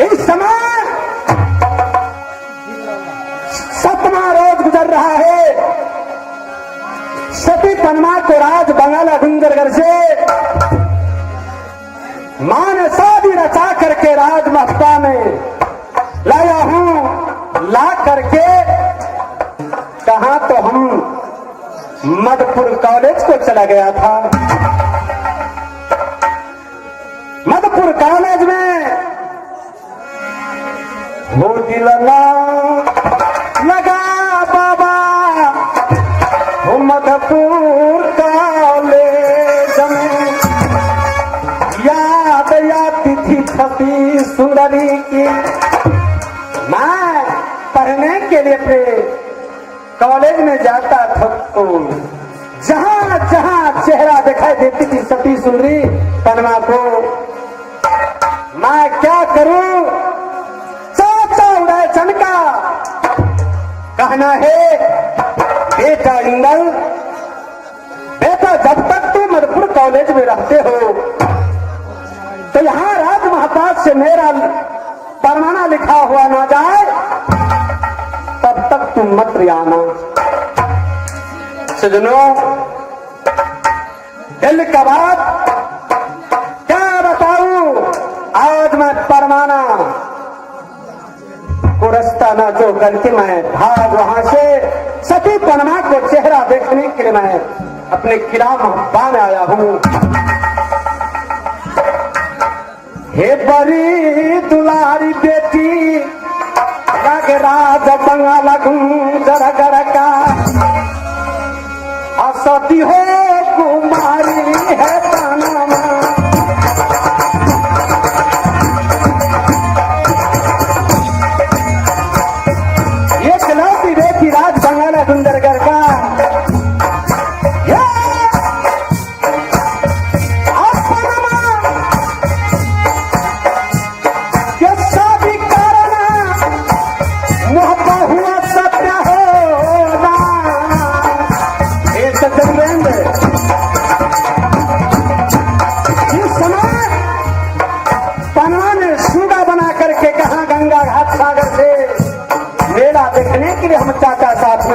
[SPEAKER 2] इस समय 7वां रोज गुजर रहा है। सती पनमा को राज बंगाला डूंगरगढ़ से मां ने शादी रचा करके राज महत्ता में लाया हूं। ला करके कहा तो हम मधुपुर कॉलेज को चला गया था। मधुपुर कॉलेज में वो दिलना लगा बाबा वो मधुपुर कॉलेज में याद आती थी सती सुंदरी की। मैं पढ़ने के लिए अपने कॉलेज में जाता था तो जहां जहां चेहरा दिखाई देती थी सती सुंदरी पनमा को मैं क्या करूं। चाचा उदय चंद का कहना है बेटा इंदल बेटा जब तक तुम मधुपुर कॉलेज में रहते हो तो यहाँ राज महापात से मेरा परमाना लिखा हुआ ना जाए तब तक तुम मत आना। सजनों दिल का बात क्या बताऊं। आज मैं परमाना को रास्ता न जो करके मैं भाग वहां से सती पनमा को चेहरा देखने के लिए मैं अपने किला महबा में आया हूं। हे बड़ी दुलारी बेटी लग राज बंगाला गुंजरगढ़ का असती हो कुमारी है पनमा। ये खिलौती बेटी राज बंगाला गुंजरगढ़ का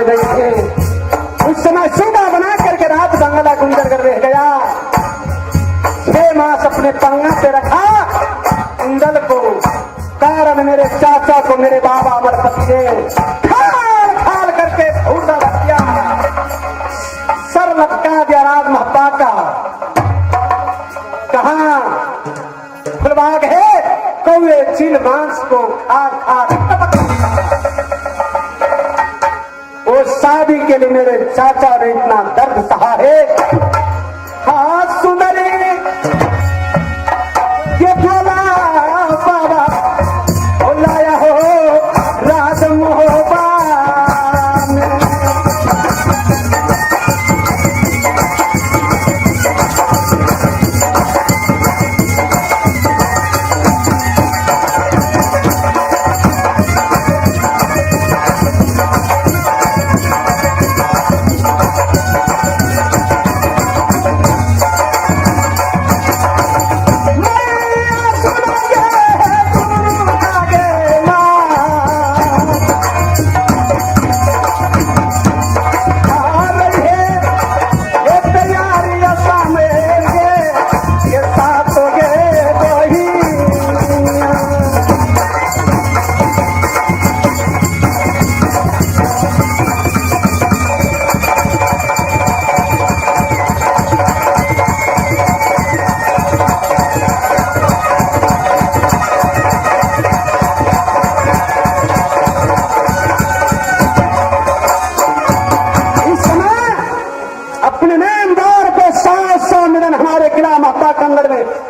[SPEAKER 2] गई थी। उस समय सूगा बना करके रात बंगला गुंजर कर रह गया। 6 मास अपने पंगा पे रखा कुंडल को, कारण मेरे चाचा को मेरे बाबा अमरपति ने खाल खाल करके भूसा रख दिया, सर लटका दिया राज महता का। कहा फुलबाग है, कौए चील मांस को खा खा वो शादी के लिए मेरे चाचा ने इतना दर्द सहा है। हाँ सुंदरी ये भोला बाबा लाया हो राज मोहबा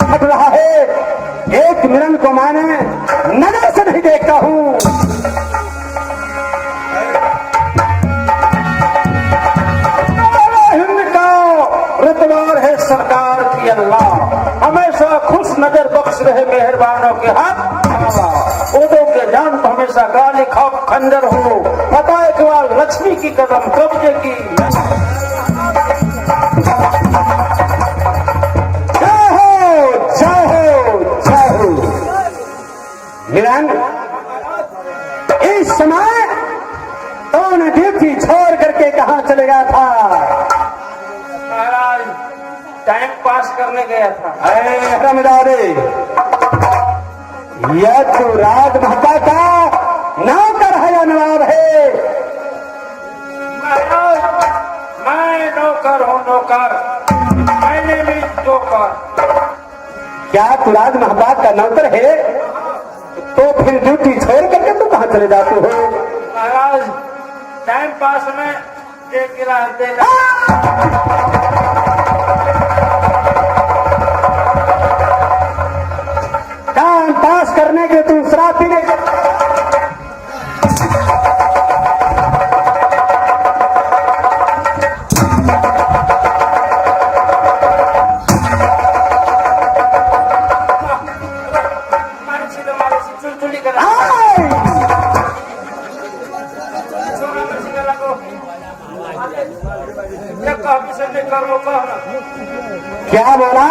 [SPEAKER 2] हट रहा है। एक मिलन को मैंने नजर से नहीं देखता हूं। हिंद का रुतबार है सरकार की अल्लाह, हमेशा खुश नजर बख्श रहे मेहरबानों के हाथ। उदों के जान तो हमेशा गाली खाप खंजर हो, पता है कि लक्ष्मी की कदम कब्जे की। मिलन इस समय तो ने ड्यूटी छोड़ करके कहां चले गया था?
[SPEAKER 1] महाराज टाइम पास करने गया था।
[SPEAKER 2] रमदारे यह तो राज महता का नौकर है या नवाब है?
[SPEAKER 1] महाराज मैं नौकर हूँ, नौकर। मैंने भी नौकर।
[SPEAKER 2] क्या तू राज महता का नौकर है? तो फिर ड्यूटी छोड़ करके तू कहां चले जाते हो?
[SPEAKER 1] महाराज टाइम पास में एक गिलास दे
[SPEAKER 2] टाइम पास करने के तू शराब पीने के क्या बोला?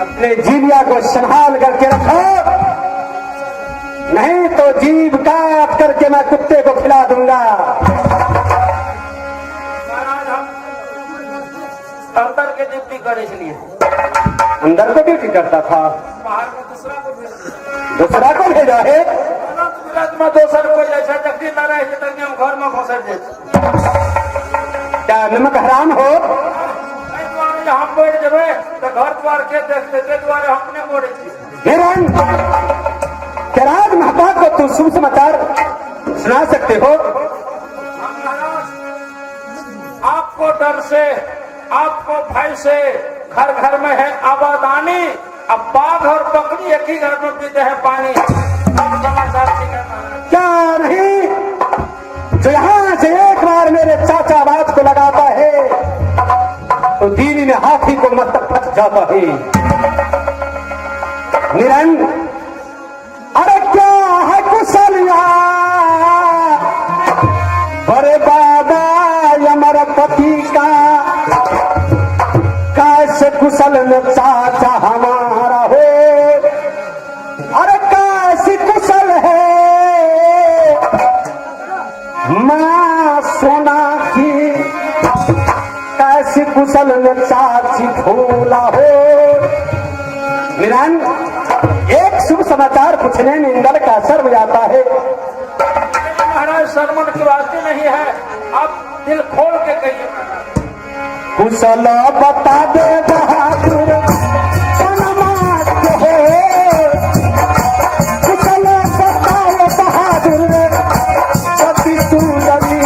[SPEAKER 2] अपने जीविया को संभाल करके रखो, नहीं तो जीभ काट करके मैं कुत्ते को खिला दूंगा।
[SPEAKER 1] अंदर के ड्यूटी करे, इसलिए
[SPEAKER 2] अंदर को ड्यूटी करता था,
[SPEAKER 1] बाहर में
[SPEAKER 2] दूसरा को भेजा है।
[SPEAKER 1] दोसर को जैसा जल्दी न रहे तक हम घर में घुसर जाए।
[SPEAKER 2] क्या नमक हराम हो?
[SPEAKER 1] हम बोल देवे तो घर द्वार के देखते थे, द्वारे हमने बोले
[SPEAKER 2] क्या राज महता को तू शुभ समाचार सुना सकते हो?
[SPEAKER 1] आपको डर से, आपको भय से घर घर में है आबादानी। अब बाघ और बकरी एक ही घर में पीते हैं पानी।
[SPEAKER 2] क्या नहीं, जो यहाँ से एक बार मेरे चाचा बात को लगाता है तो दीनी में हाथी को मस्तक फंस जाता है। निरन अरे क्या है कुशलिया बड़े बाबा अमरपति का, कैसे कुशल में चाचा हमारा हो। अरे कैसी कुशल में साक्षी भूला हो। निरंग एक शुभ समाचार पूछने में इंद्र का असर हो जाता है।
[SPEAKER 1] महाराज शर्मन की बात नहीं है, आप दिल खोल के कहिए।
[SPEAKER 2] कुशल बता दे बहादुर हो, कुशल बताओ बहादुर सती सुंदरी।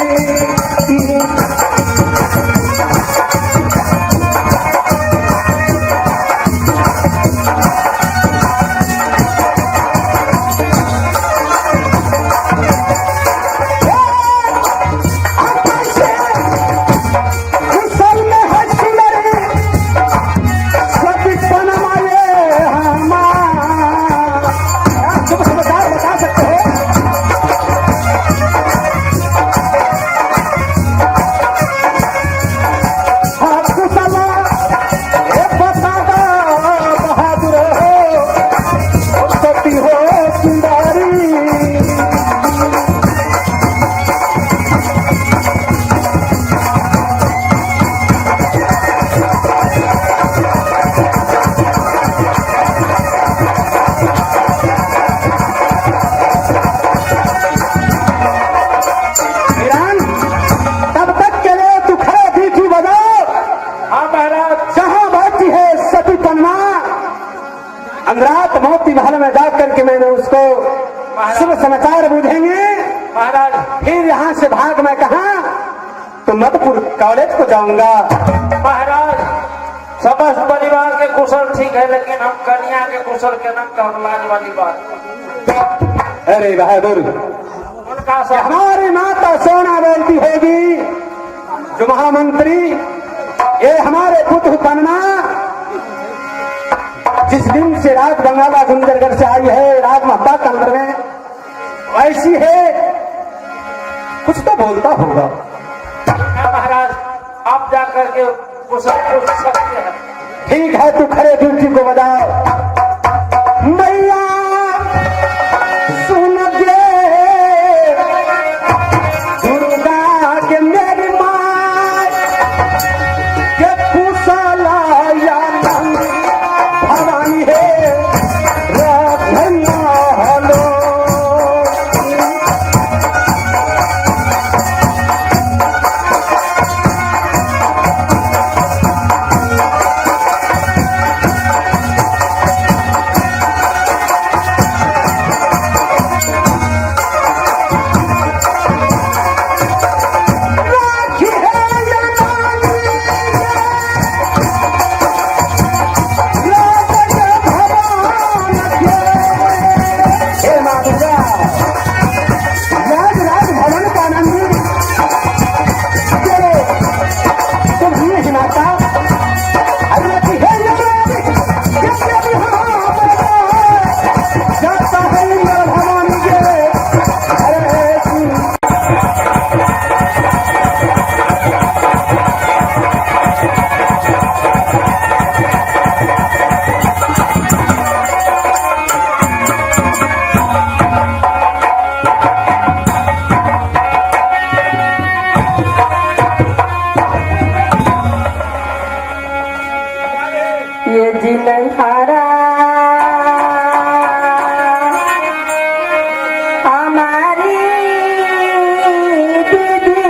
[SPEAKER 2] अंगरात मोती महल में जाकर के मैंने उसको शुभ समाचार बूझेंगे
[SPEAKER 1] महाराज।
[SPEAKER 2] फिर यहाँ से भाग मैं कहा तो मधुपुर कॉलेज को जाऊंगा।
[SPEAKER 1] महाराज समस्त परिवार के कुशल ठीक है, लेकिन हम कन्या के कुशल के नाम का लाज वाली बात।
[SPEAKER 2] अरे बहादुर,
[SPEAKER 1] उनका सब
[SPEAKER 2] हमारी माता सोना बोलती होगी जो महामंत्री, ये हमारे पुत्र पन्ना जिस दिन से राज बंगाला गुंजरगढ़ से आई है राज महता के अंदर में ऐसी है, कुछ तो बोलता होगा।
[SPEAKER 1] महाराज आप जाकर के कुशल पूछ सकते हैं।
[SPEAKER 2] ठीक है, तू खड़े ड्यूटी को बजाओ। मैया सुन के दुर्गा के मेरी माँ के कुशला या भवानी है रखना हलो।
[SPEAKER 4] ये जिलहारा हमारी दीदी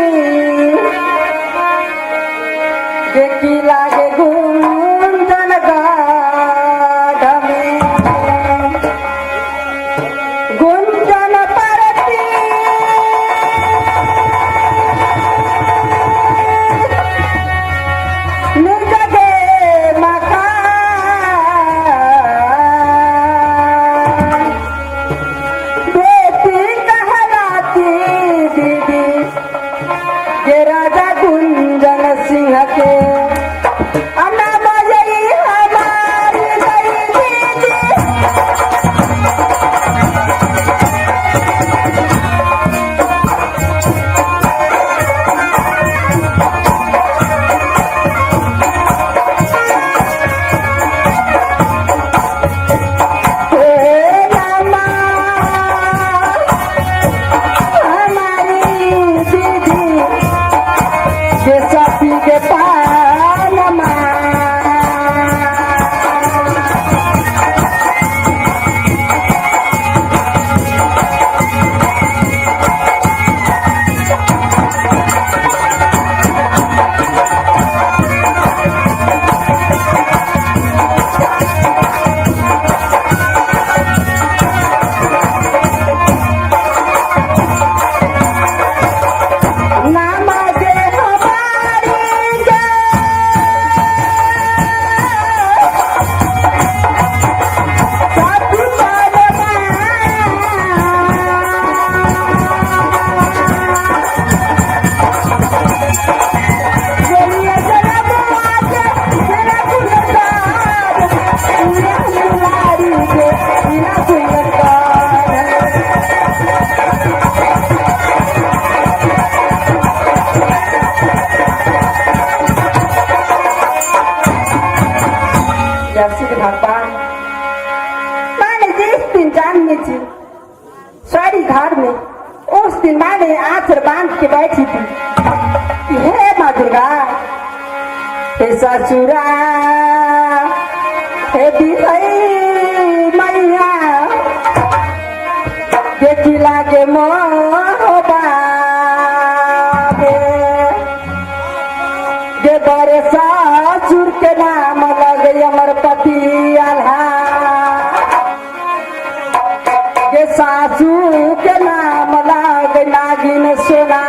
[SPEAKER 4] देखी लागे गुंजन गाढ़ में गुंजन परती निर्जगे राजा गुंजन सिंह के हे ससुरा हे दिखई मैया देखी लागे मोहबा गे बड़े ससुर के नाम लगे अमर पति आल्हा के सासू के नाम लगे नागिन सोना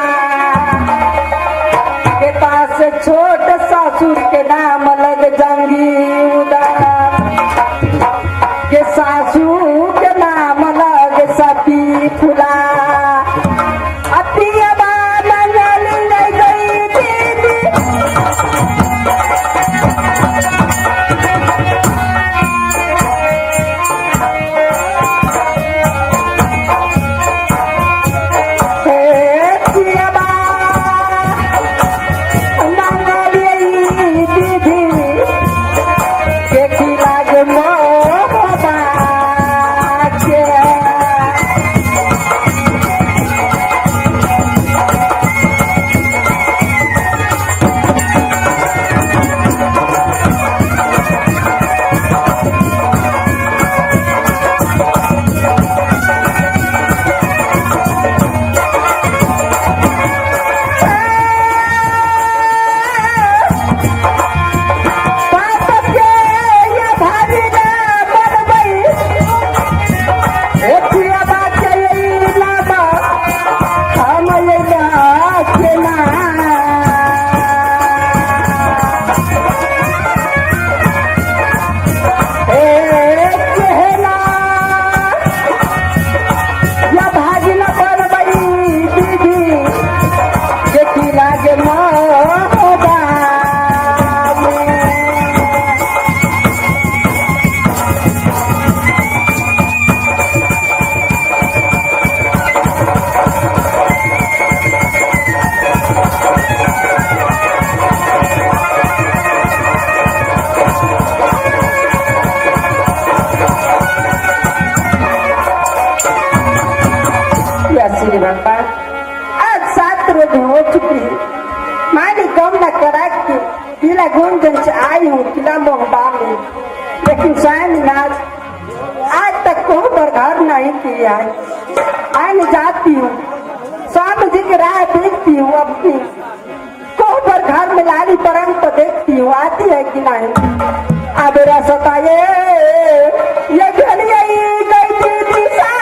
[SPEAKER 4] के पास छोट ससुर के नाम लग जंगी उदार के सासू के नाम लग सती फुला अतिया मंगल ले गई दीदी आज 7 रोज हो चुकी मानी कम न करा के तिला गुंजन से आई हूँ तिला मोहबा में लेकिन स्वामीनाथ आज तक कोई पर घर नहीं किया है आने जाती हूँ स्वामी जी की राह देखती हूँ अपनी कोई पर घर में लाली परंग तो देखती हूँ आती है कि नहीं अब रसता ये घड़िया गई थी दिशा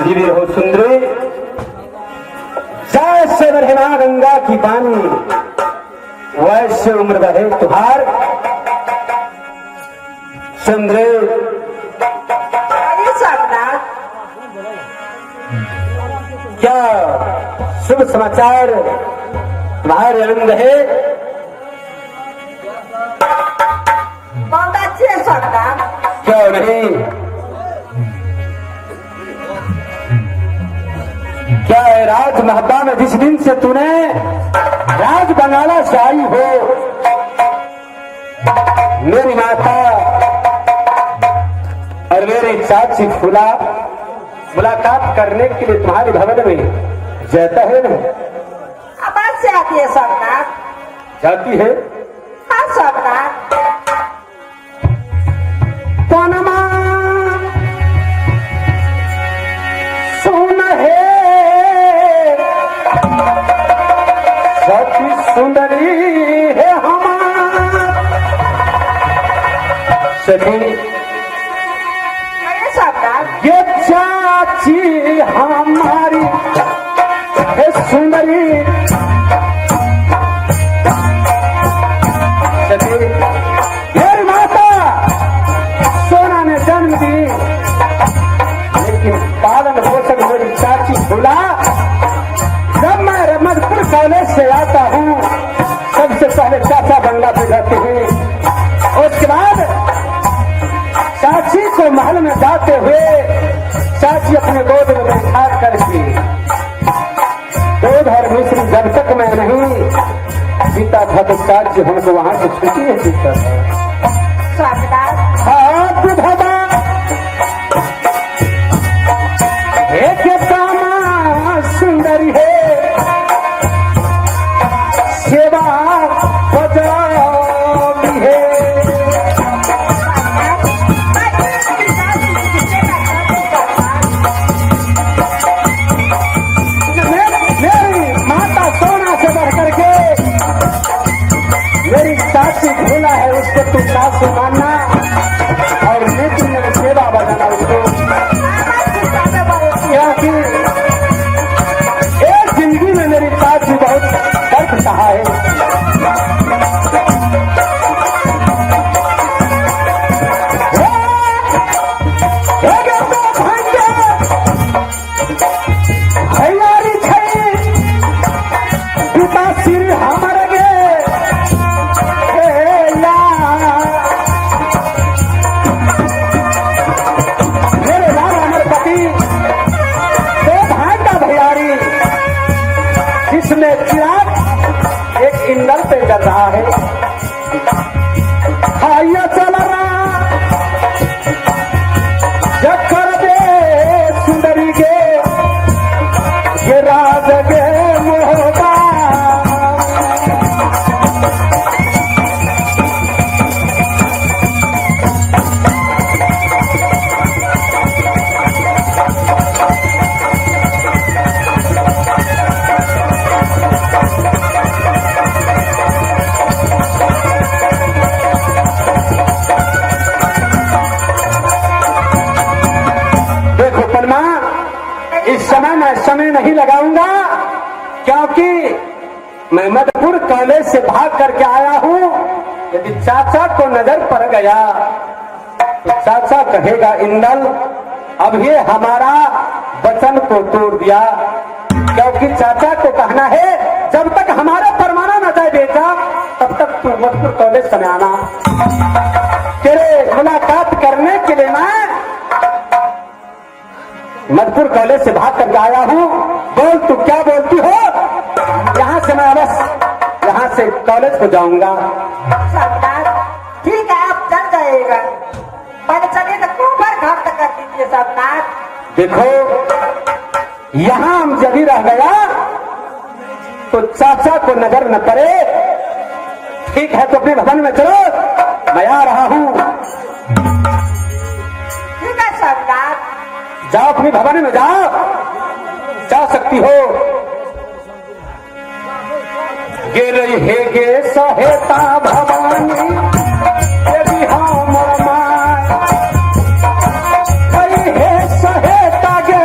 [SPEAKER 3] जीवी रहो सुंदरी, जैसे बरहना गंगा की पानी वैसे उम्र रहे तुहार सुंदरी।
[SPEAKER 4] अरे सामनाथ,
[SPEAKER 3] क्या शुभ समाचार तुम्हारे आनंद है?
[SPEAKER 4] बहुत अच्छे है सामनाथ।
[SPEAKER 3] क्यों नहीं? क्या है राज महबा में जिस दिन से तूने राज बंगाला से आई हो, मेरी माता और मेरी चाची फूला मुलाकात करने के लिए तुम्हारे भवन में जाता है ना?
[SPEAKER 4] आवाज से आती है सामनाथ।
[SPEAKER 3] जाती है?
[SPEAKER 4] हाँ सामनाथ।
[SPEAKER 2] पनमा सुन है सती सुंदरी है हमार
[SPEAKER 3] सखी
[SPEAKER 4] अरे सामनाथ,
[SPEAKER 2] ये चाची हमारी है सुंदरी।
[SPEAKER 3] सखी
[SPEAKER 2] मेरी माता सोना ने जन्म दी, लेकिन पालन पोषण मेरी चाची भूला। जब मैं रमदपुर कॉलेज से आता हूँ, सबसे पहले चाचा बंगला पे जाते हैं। उसके बाद चाची को महल में जाते हुए चाची अपने गोद में बैठा करके दूध और मिश्री जब तक मैं नहीं पीता था तो चाची हमको वहां से छुट्टी नहीं देता था।
[SPEAKER 4] सामनाथ,
[SPEAKER 2] हाँ बुधवा एक कामा सुंदरी है, सेवा बजावी है। मेरी माता सोना से बढ़ करके मेरी चाची भूला है, उसको तू सासू मानना और नीति में सेवा बनाना उसको। क्योंकि एक जिंदगी में मेरी चाची बहुत दर्द सहा है। हमारी पिता सिर हमारे मेरे राम अमरपति दो भाई का भैयारी, जिसमें चिराग एक इंदल पे चल रहा है। हाइया चल रहा चक्कर दे सुंदरी के ये राज गे मोहबा। देखो पनमा, इस समय मैं समय नहीं लगाऊंगा, क्योंकि मैं मधुपुर कॉलेज से भाग करके आया हूँ। यदि चाचा को नजर पड़ गया तो चाचा कहेगा इंदल अब ये हमारा वचन को तोड़ दिया। क्योंकि चाचा को कहना है जब तक हमारा फरमाना न जाए बेटा, तब तक तू मधुपुर कॉलेज में आना। तेरे मुलाकात करने के लिए मैं मधुपुर कॉलेज से भाग करके आया हूँ। बोल तू क्या बोलती हो? यहाँ से मैं बस यहाँ से कॉलेज को जाऊंगा।
[SPEAKER 4] सामनाथ, ठीक है आप चल जाइएगा, पहले चलिए तो ऊपर घर तक कर दीजिए सामनाथ।
[SPEAKER 2] देखो यहाँ हम जब ही रह गया तो चाचा को नजर न पड़े। ठीक है तो अपने भवन में चलो, मैं आ रहा हूँ।
[SPEAKER 4] ठीक है सामनाथ।
[SPEAKER 2] जाओ अपने भवन में जाओ, जा सकती हो। गे रही है गे सहेता भवानी यदि हमर माय, गई है सहेता गे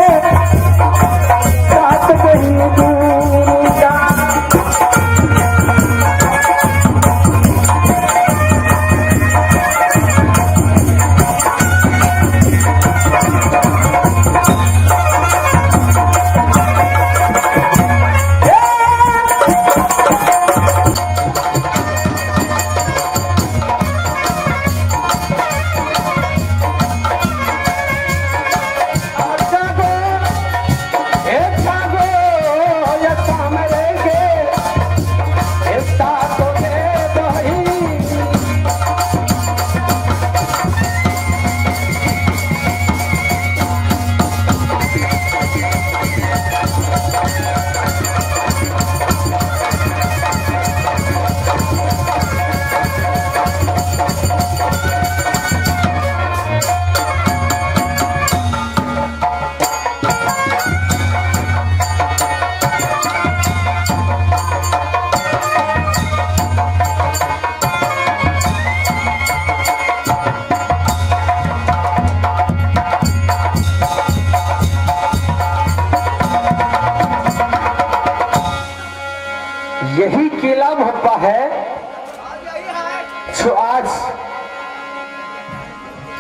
[SPEAKER 3] जो आज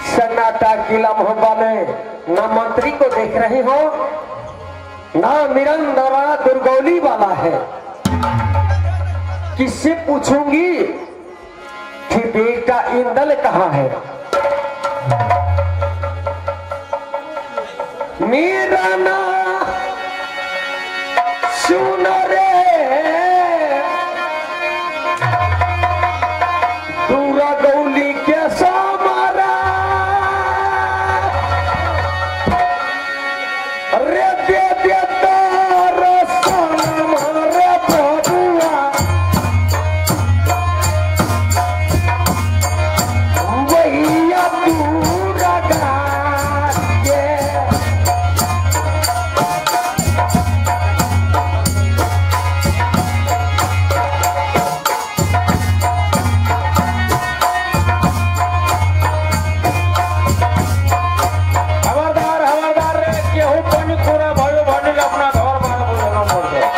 [SPEAKER 3] सन्नाटा किला मोहब्बा में न मंत्री को देख रही हो ना निरंदरा दुर्गौली वाला है, किससे पूछूंगी कि बेटा इंदल कहाँ है? मेरा ना सुन रे दुर्गौली के समारा रे दे दे तारा सनम रे बबुआ भैया दुर्गा के हवलदार रे केहू पानी पूरा भयो भने अपना घर बार बोलना पड़े।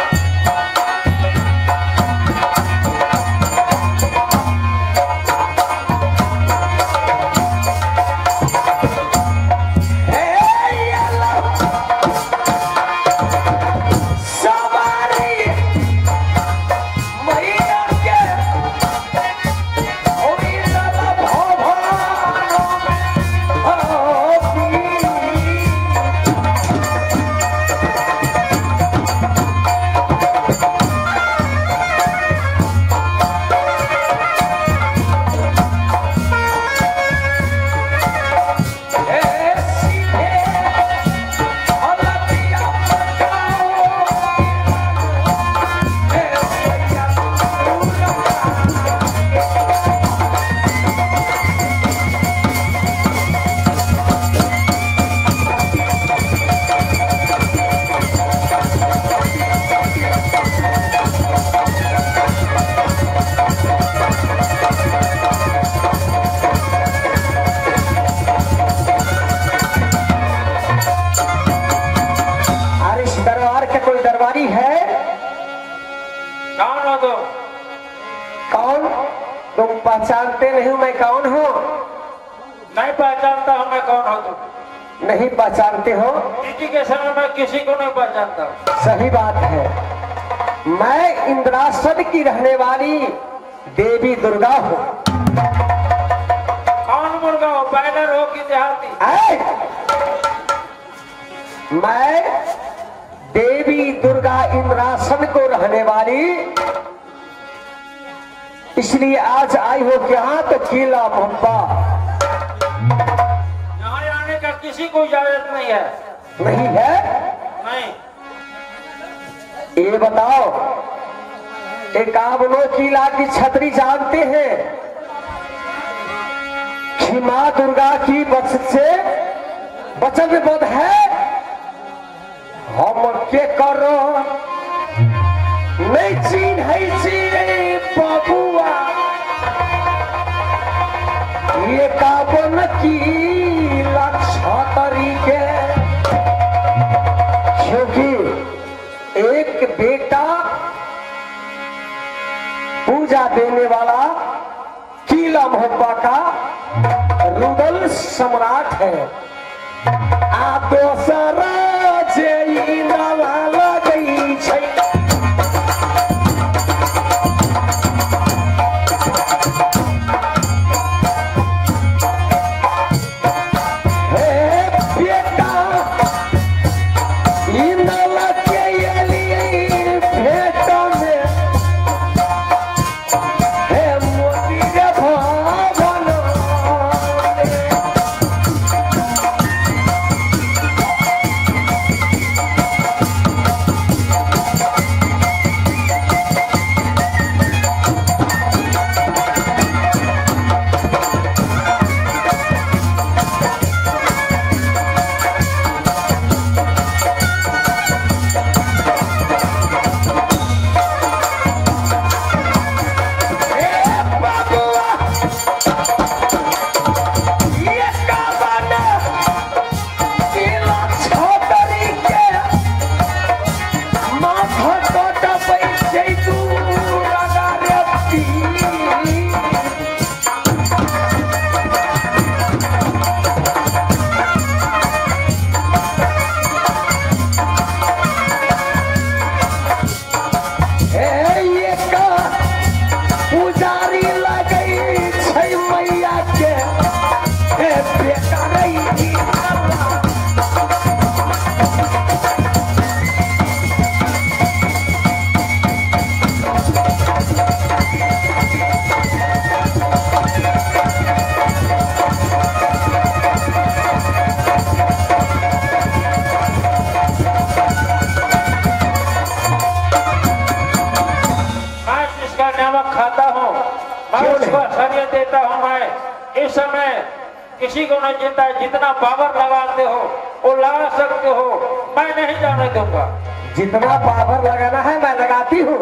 [SPEAKER 3] दरबारी है?
[SPEAKER 1] कौन हो तुम?
[SPEAKER 3] कौन? तुम पहचानते नहीं मैं कौन हूँ?
[SPEAKER 1] नहीं पहचानता हूँ मैं कौन हो तुम?
[SPEAKER 3] नहीं पहचानते हो?
[SPEAKER 1] किसी के समय मैं किसी को नहीं पहचानता।
[SPEAKER 3] सही बात है। मैं इंद्रासन की रहने वाली देवी दुर्गा हूँ।
[SPEAKER 1] कौन मुर्गा हो, बैनर हो कि देहाती?
[SPEAKER 3] मैं देवी दुर्गा इंद्रासन को रहने वाली, इसलिए आज आई हो क्या तो किला मोहब्बा।
[SPEAKER 1] यहाँ आने का किसी को इजाजत नहीं है।
[SPEAKER 3] नहीं है?
[SPEAKER 1] नहीं।
[SPEAKER 3] ये बताओ, एकावनों किला की छतरी जानते हैं कि माँ दुर्गा की वचनबद्ध है, हम के करो नहीं चिन्ह बबुआ ये कावन की छतरी के, क्योंकि एक बेटा पूजा देने वाला किला मोहब्बा का रुदल सम्राट है। आप दोसरा गई छै
[SPEAKER 1] इस समय किसी को नहीं चिंता है, जितना पावर लगाते हो वो लगा सकते हो, मैं नहीं जाने दूंगा।
[SPEAKER 3] जितना पावर लगाना है मैं लगाती हूँ।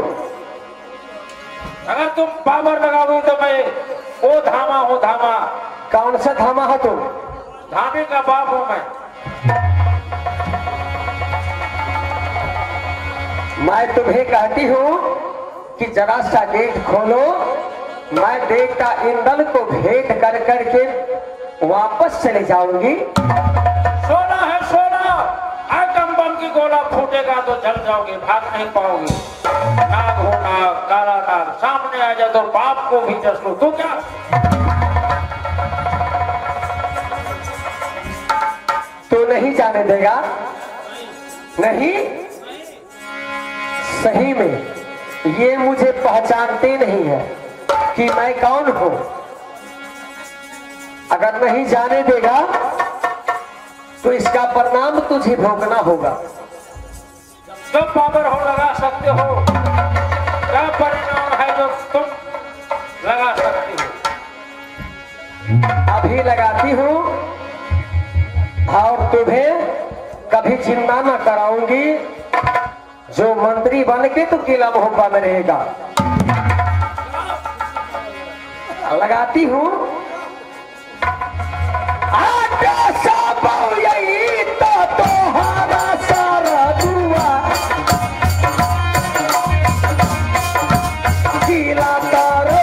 [SPEAKER 1] अगर तुम पावर लगाओगे तो मैं वो धामा हूँ, धामा।
[SPEAKER 3] कौन सा धामा हो तुम?
[SPEAKER 1] धामे का बाप हूँ मैं।
[SPEAKER 3] मैं तुम्हें कहती हूँ कि जरा सा गेट खोलो, मैं देवता इंद्र को भेंट कर करके वापस चले जाऊंगी।
[SPEAKER 1] सोना है सोना, आइटम बम की गोला फूटेगा तो जल जाओगे, भाग नहीं पाओगे। नाग हो नाग, काला नाग, सामने आ जाए तो बाप को भी जस लो। तू क्या
[SPEAKER 3] तो नहीं जाने देगा? नहीं, सही में ये मुझे पहचानते नहीं है कि मैं कौन हूं। अगर नहीं जाने देगा तो इसका परिणाम तुझे भोगना होगा।
[SPEAKER 1] जो पावर हो लगा सकते हो, क्या परिणाम है जो तुम लगा सकते हो?
[SPEAKER 3] अभी लगाती हूं और तुम्हें कभी चिंता न कराऊंगी। जो मंत्री बन के तो किला मोहब्बा में रहेगा। लगाती हूं। यही तो तुम्हारा सारा दुआ किला तारो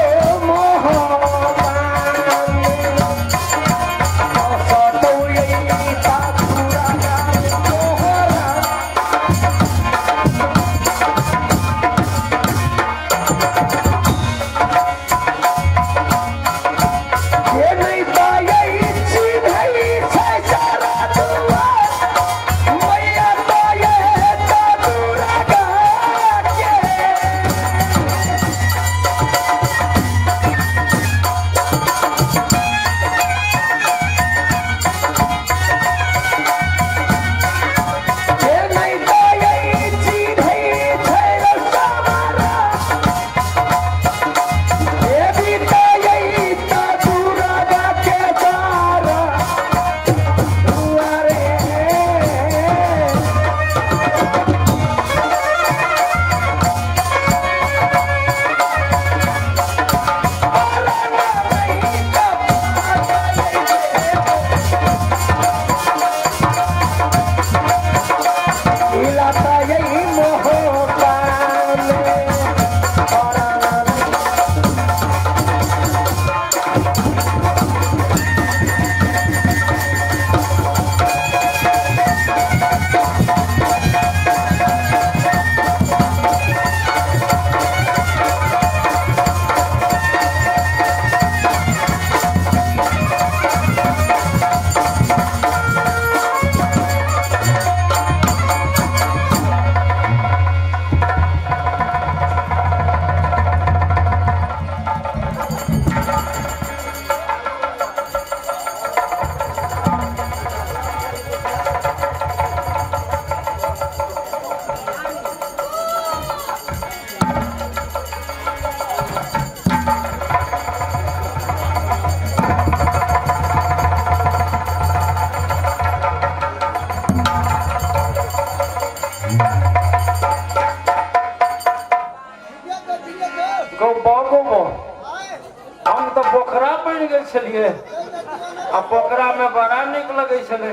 [SPEAKER 1] हम तो पोखरा बन गए छलिए, आ पोखरा में बड़ा निक लगे छले।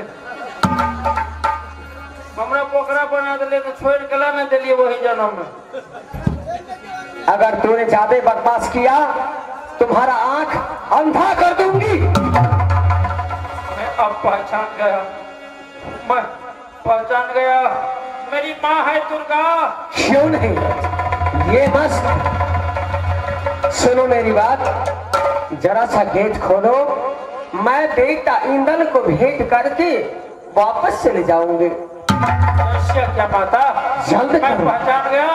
[SPEAKER 1] हमरा पोखरा बना दिले तो छोड़ के ला न दिलिए वही जन्म में।
[SPEAKER 3] अगर तूने ज्यादा बदमाश किया तुम्हारा आंख अंधा कर दूंगी।
[SPEAKER 1] मैं अब पहचान गया, मैं पहचान गया, मेरी माँ है दुर्गा।
[SPEAKER 3] क्यों नहीं, ये मस्त सुनो मेरी बात, जरा सा गेट खोलो, मैं बेटा ईंधन को भेंट करके वापस चले जाऊंगे।
[SPEAKER 1] इससे क्या पता,
[SPEAKER 3] जल्द
[SPEAKER 1] मैं
[SPEAKER 3] करो।
[SPEAKER 1] पहचान गया।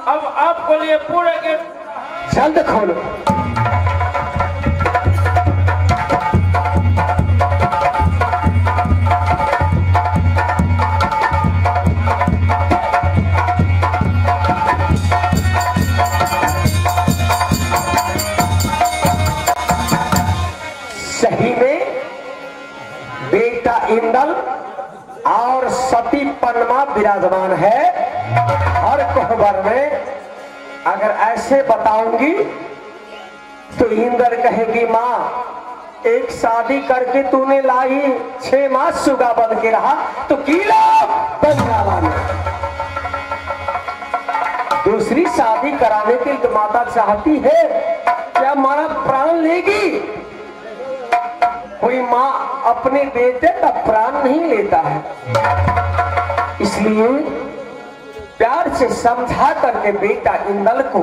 [SPEAKER 1] अब आपको लिए पूरे गेट
[SPEAKER 3] जल्द खोलो।
[SPEAKER 2] सही में बेटा इंदल और सती पन्मा विराजमान है। हर कोहबर में अगर ऐसे बताऊंगी तो इंदर कहेगी माँ एक शादी करके तूने लाई 6 माह सुगा बन के रहा तो किलो पंजाबा में दूसरी शादी कराने के लिए माता चाहती है क्या मारा प्राण लेगी। कोई माँ अपने बेटे का प्राण नहीं लेता है, इसलिए प्यार से समझा करके बेटा इंदल को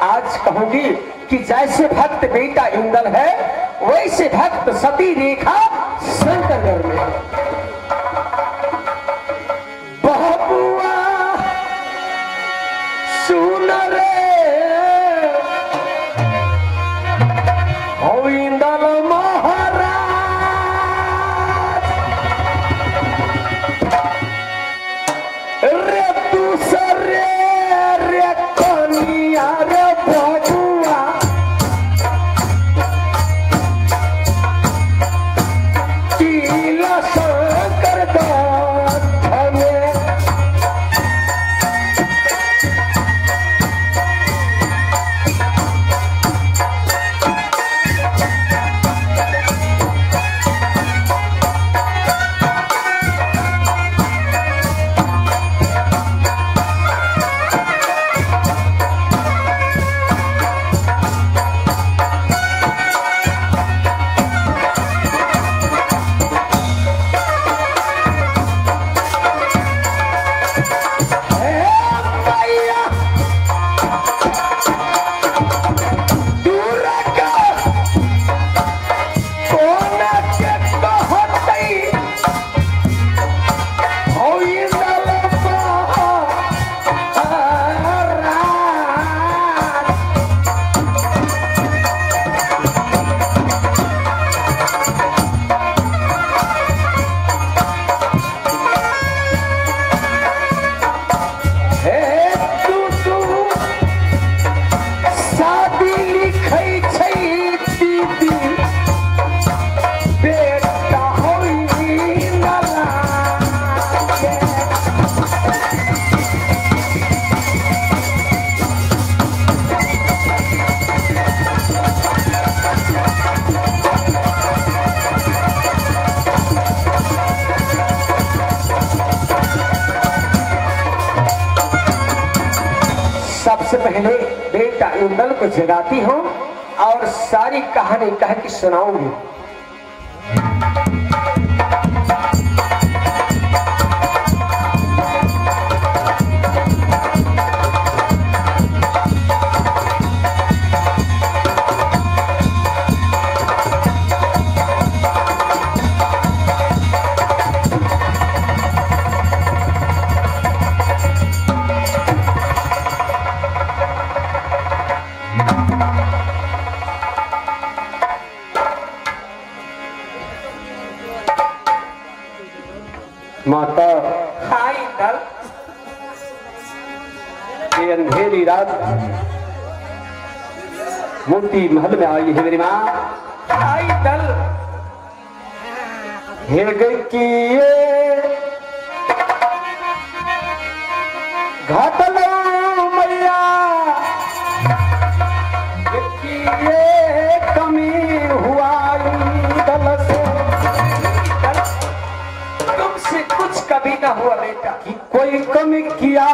[SPEAKER 2] आज कहूंगी कि जैसे भक्त बेटा इंदल है वैसे भक्त सती रेखा शंकरगढ़ में है। बहुआ सुन रे ओ इंदल महाराज रे दूसरे रे कनिया रे बहुआ कीला शंकर दान में सबसे पहले बेटा इंदल को जगाती हूँ और सारी कहानी कह के सुनाऊंगी। माता
[SPEAKER 1] हाँ इंदल
[SPEAKER 2] ये अंधेरी रात मोती महल में आई है मेरी माँ।
[SPEAKER 1] हाँ इंदल
[SPEAKER 2] हे गई कि ये घाटलो मैया कि ये कमी हुआ इंदल से
[SPEAKER 1] तुमसे कुछ कभी ना हुआ बेटा।
[SPEAKER 2] कि कोई कमी किया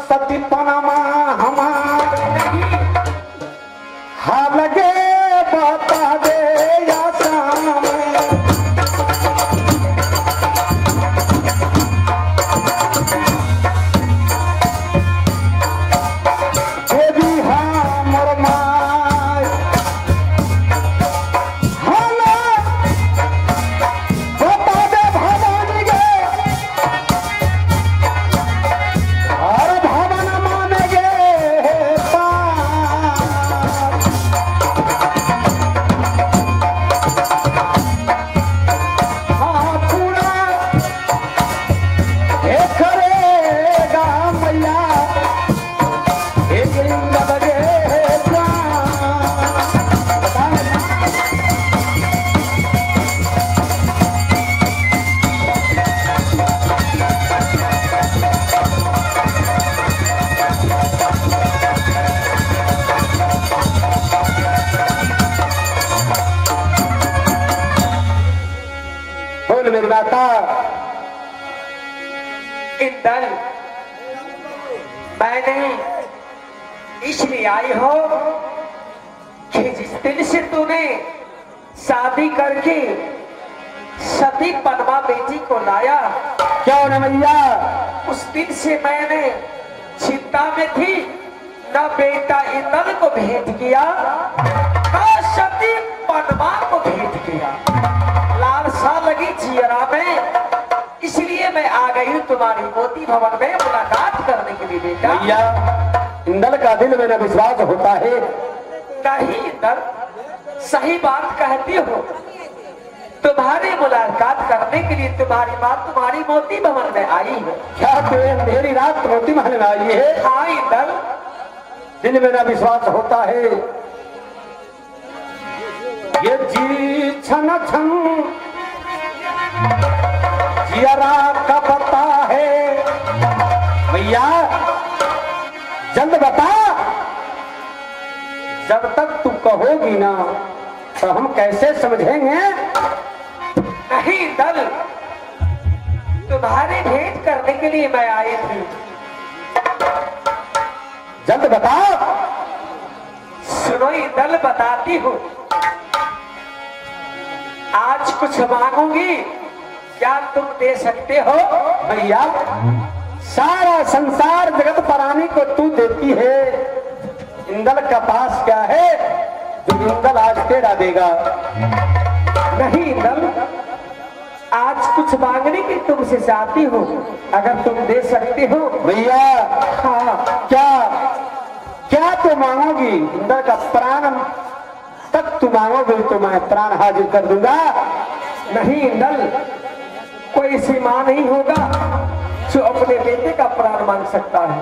[SPEAKER 2] सती पनामा हमार
[SPEAKER 1] नहीं
[SPEAKER 2] हाँ लगे बता दे या शाम देवी हाँ मोर माय हाँ ना बता दे भवानी गे
[SPEAKER 3] माता।
[SPEAKER 1] इंदल, मैंने इसलिए आई हो कि जिस दिन से तूने शादी करके सती पनमा बेटी को लाया,
[SPEAKER 3] क्या ना मैया?
[SPEAKER 1] उस दिन से मैंने चिंता में थी, न बेटा इंदल को भेंट किया, न सती पनमा को भेंट किया। लालसा लगी जियरा में, इसलिए मैं आ गई हूँ तुम्हारी मोती भवन में मुलाकात करने के लिए। बेटा
[SPEAKER 3] मैया, इंदल का दिल मेरा विश्वास होता है।
[SPEAKER 1] नहीं इंदल, सही बात कहती हो। तुम्हारी मुलाकात करने के लिए तुम्हारी बात तुम्हारी मोती भवन में आई है।
[SPEAKER 3] क्या मेरी रात मोती महल में आई है?
[SPEAKER 1] हाँ इंदल,
[SPEAKER 3] दिल मेरा विश्वास होता है। ये जी छन छन जियरा का पता है। भैया जल्द बता, जब तक तू कहोगी ना तो हम कैसे समझेंगे?
[SPEAKER 1] नहीं इंदल, तुम्हारी भेंट करने के लिए मैं आई थी।
[SPEAKER 3] जल्द बता।
[SPEAKER 1] सुनो इंदल, बताती हूँ। आज कुछ मांगूंगी, क्या तुम दे सकते हो?
[SPEAKER 3] भैया सारा संसार जगत प्राणी को तू देती है, इंदल का पास क्या है जो इंदल आज तेरा देगा?
[SPEAKER 1] नहीं इंदल, आज कुछ मांगने की तुमसे चाहती हूँ, अगर तुम दे सकते हो।
[SPEAKER 3] भैया
[SPEAKER 1] हाँ,
[SPEAKER 3] क्या क्या तू मांगोगी? इंदल का प्राण तक तू मांगोगी तो मैं प्राण हाजिर कर दूंगा।
[SPEAKER 1] नहीं इंदल, कोई सीमा नहीं होगा जो अपने बेटे का प्राण मांग सकता है।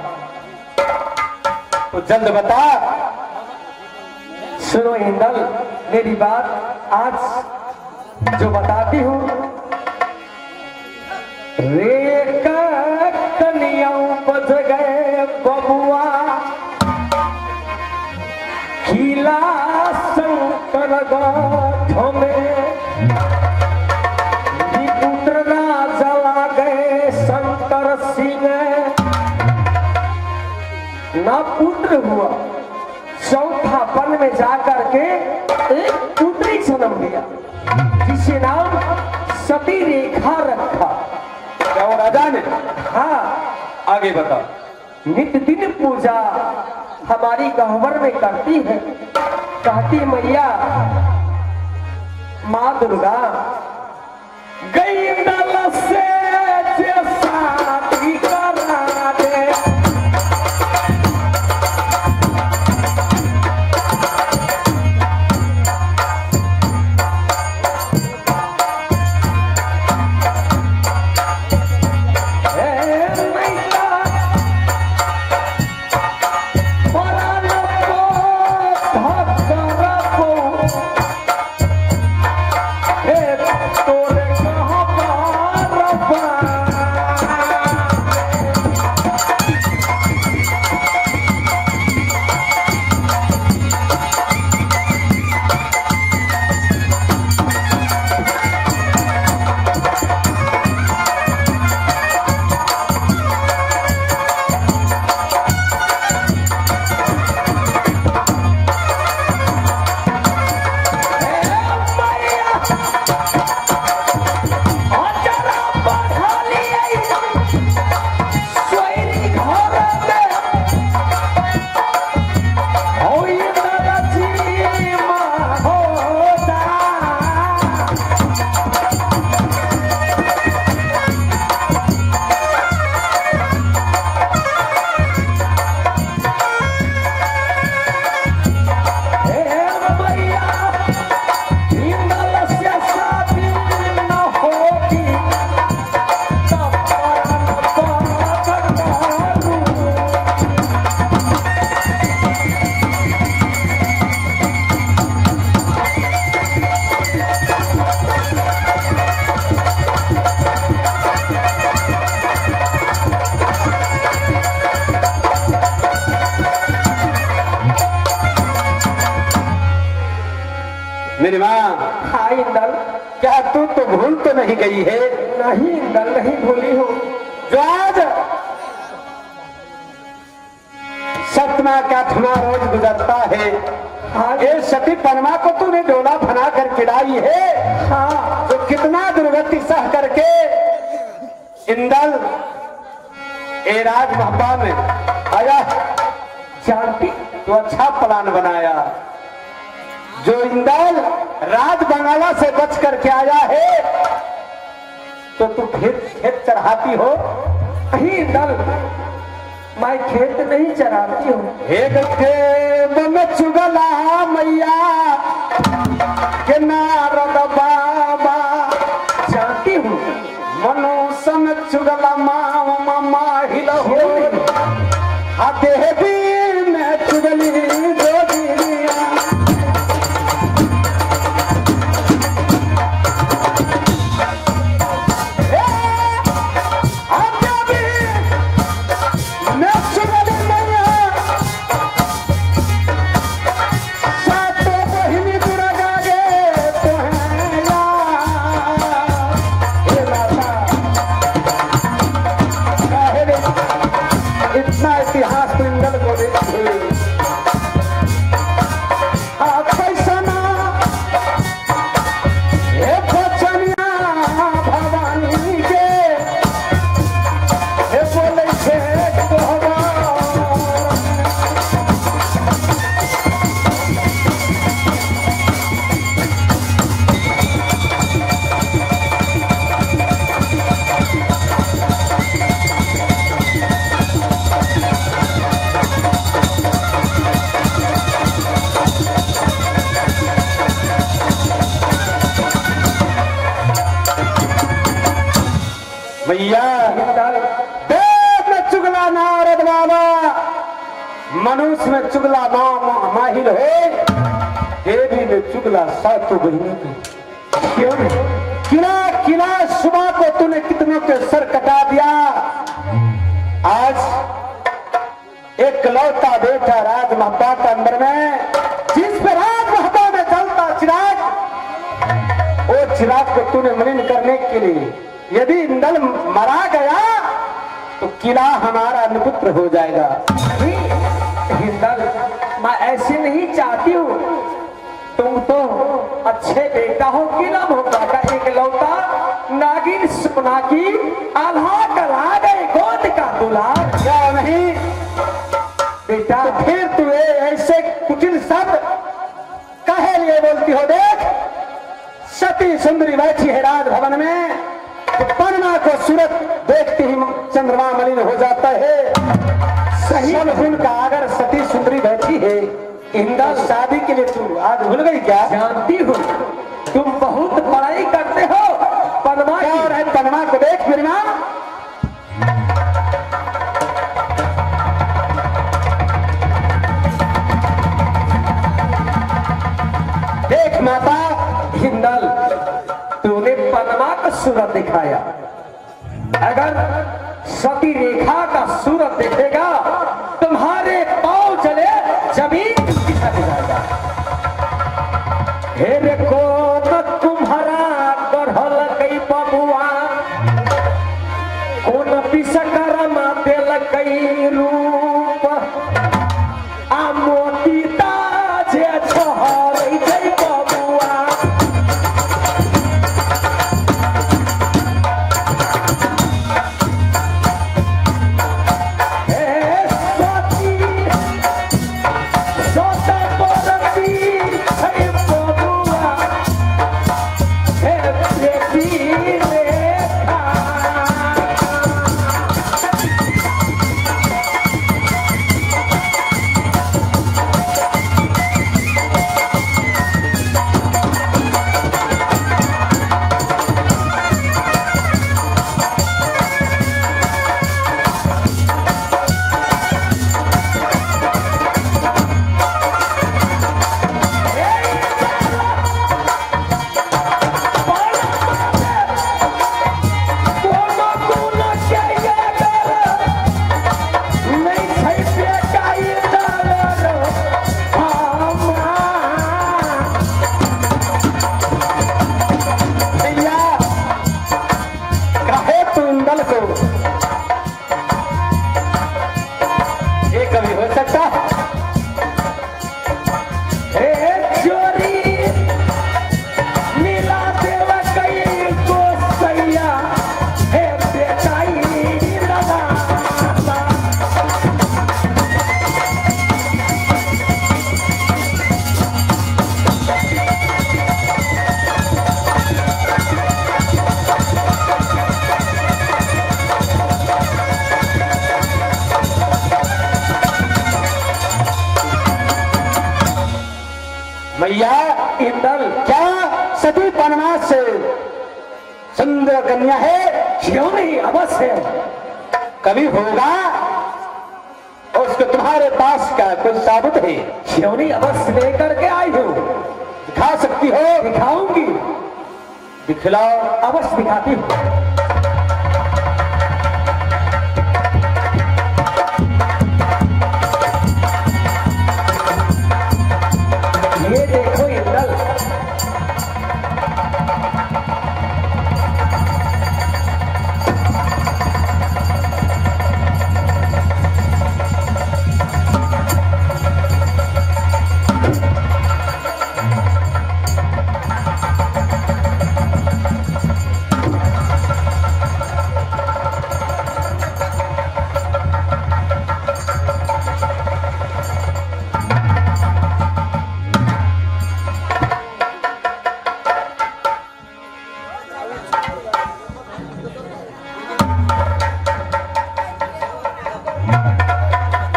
[SPEAKER 3] तो जल्द बता।
[SPEAKER 1] सुनो इंदल, मेरी बात आज जो बताती हूँ। रे कनिया बज गए बबुआ, खिला शंकर गाँठों में, पुत्र जला गए शंकर सिंह, ना पुत्र हुआ। चौथापन में जाकर के एक पुत्री जन्म लिया, जिसे नाम सती रेखा रखा।
[SPEAKER 3] क्या वो राजा ने?
[SPEAKER 1] हाँ,
[SPEAKER 3] आगे बता।
[SPEAKER 1] नित्य दिन पूजा हमारी गह्वर में करती है। कहती मैया माँ दुर्गा, गई नल से शादी करा दे, हे हाँ इंदल,
[SPEAKER 3] क्या तू तो भूल तो नहीं गई है?
[SPEAKER 1] नहीं इंदल, नहीं भूली हूँ।
[SPEAKER 3] जो आज सतमा का थमा रोज गुजरता है,
[SPEAKER 1] हाँ
[SPEAKER 3] ये सती पनमा को तूने डोला बना कर किड़ाई है।
[SPEAKER 1] हाँ,
[SPEAKER 3] तो कितना दुर्गति सह करके इंदल ए राज महबा में आया।
[SPEAKER 1] जानती
[SPEAKER 3] तो अच्छा प्लान बनाया। जो इंदल राज बंगाला से बच करके आया है, तो तू खेत चढ़ाती हो।
[SPEAKER 1] नहीं इंदल, मैं खेत नहीं चराती हूँ।
[SPEAKER 3] में चुगला मैया के नारद बाबा,
[SPEAKER 1] जानती हूँ,
[SPEAKER 3] मनुष्य में चुगला मामा माहिल हो। देवी में चुगली जोगिया, इतना इतिहास तो इंदल को देखिए। पैसना हे बचनिया भवानी के, हे बोले छे तोहरा। भैया देव में चुगला नारद बाबा, मनुष्य में चुगला माहिर है, देवी में चुगला सातों बहिनी की। क्यों किला किला सुबह को तूने कितनों के सर कटा दिया। आज एक लौता बेटा राज महबा के अंदर में, जिस पे राज महबा में जलता चिराग, वो चिराग को तूने मलिन करने के लिए, यदि इंदल मरा गया तो किला हमारा निपुत्र हो जाएगा।
[SPEAKER 1] इंदल, मैं ऐसे नहीं चाहती हूँ। तुम तो अच्छे बेटा हो, किला भोपा का एक लौता नागिन सुपना की आल्हा कला गए गोद का दूल्हा।
[SPEAKER 3] क्या नहीं बेटा? तो फिर तू ऐसे कुटिल शब्द काहे लिए बोलती हो? देख, सती सुंदरी बैठी है राज भवन में, तो परमा को सूरत देखते ही चंद्रमा मलिन हो जाता है। सही सुन का अगर सती सुंदरी बैठी है, इंदल शादी के लिए तू आज भूल गई क्या?
[SPEAKER 1] जानती हूँ, तुम बहुत पढ़ाई करते हो। पनमा
[SPEAKER 3] क्या और है? पनमा को देख मेरी माँ, देख माता।
[SPEAKER 1] हिंदल, तूने पनमा का सूरत दिखाया, अगर सती रेखा का सूरत देखेगा तुम्हारे पांव चले जमीन दिखा जाएगा। हे देखो न तुम्हारा गढ़ल कई बबुआ, कौन विश्वकर्मा दिल कई रूप, आ मोती ताज छहर जय बबुआ।
[SPEAKER 2] सुंदर कन्या है।
[SPEAKER 3] क्यों नहीं, अवश्य
[SPEAKER 2] कभी होगा उसको तुम्हारे पास का कोई साबुत है?
[SPEAKER 3] क्यों नहीं, अवश्य लेकर के आई हूँ।
[SPEAKER 2] दिखा सकती हो?
[SPEAKER 3] दिखाऊंगी,
[SPEAKER 2] दिखलाओ।
[SPEAKER 3] अवश्य दिखाती हूँ। ये देखो इंदल,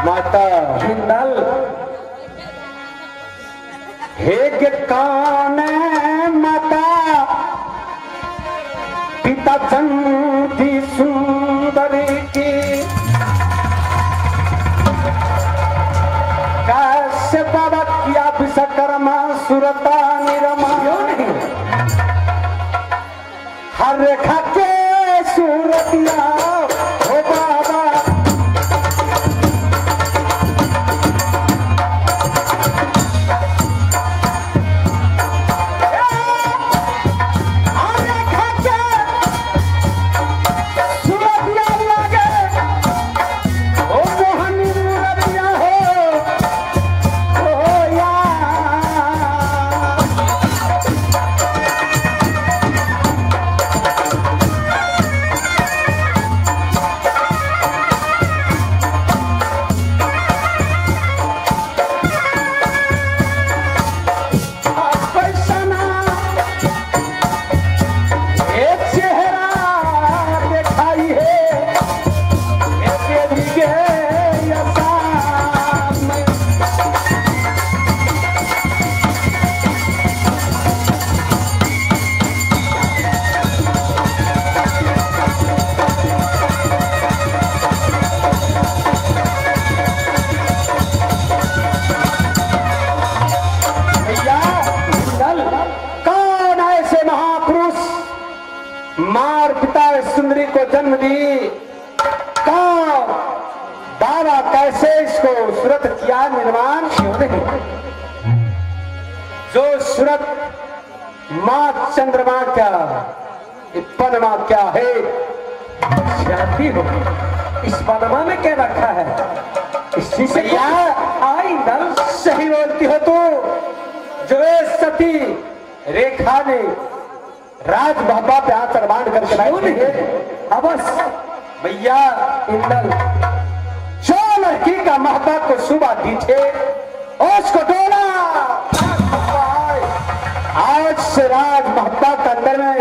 [SPEAKER 2] माता
[SPEAKER 3] इंदल
[SPEAKER 2] हे कान माता पिता चंदी सुंदरी की कैसे बाबा किया विश्वकर्मा सुरता निरमा हर रेखा के सूरतिया हो बाबा मार पिता सुंदरी को जन्म दी, कौन बाबा कैसे इसको सूरत किया निर्माण? क्यों नहीं, जो सूरत माँ चंद्रमा क्या पनमा क्या है?
[SPEAKER 3] जानती हो इस पनमा में क्या रखा है? इसी से
[SPEAKER 2] आई दल सही बोलती हो तू। जो सती रेखा ने राज बाबा पे हाथ बांध करके लाई है।
[SPEAKER 3] अवश्य
[SPEAKER 2] भैया
[SPEAKER 3] इंदल,
[SPEAKER 2] जो लड़की का महबा को सुबह दी थे उसको डोला आज से राज महबा के अंदर में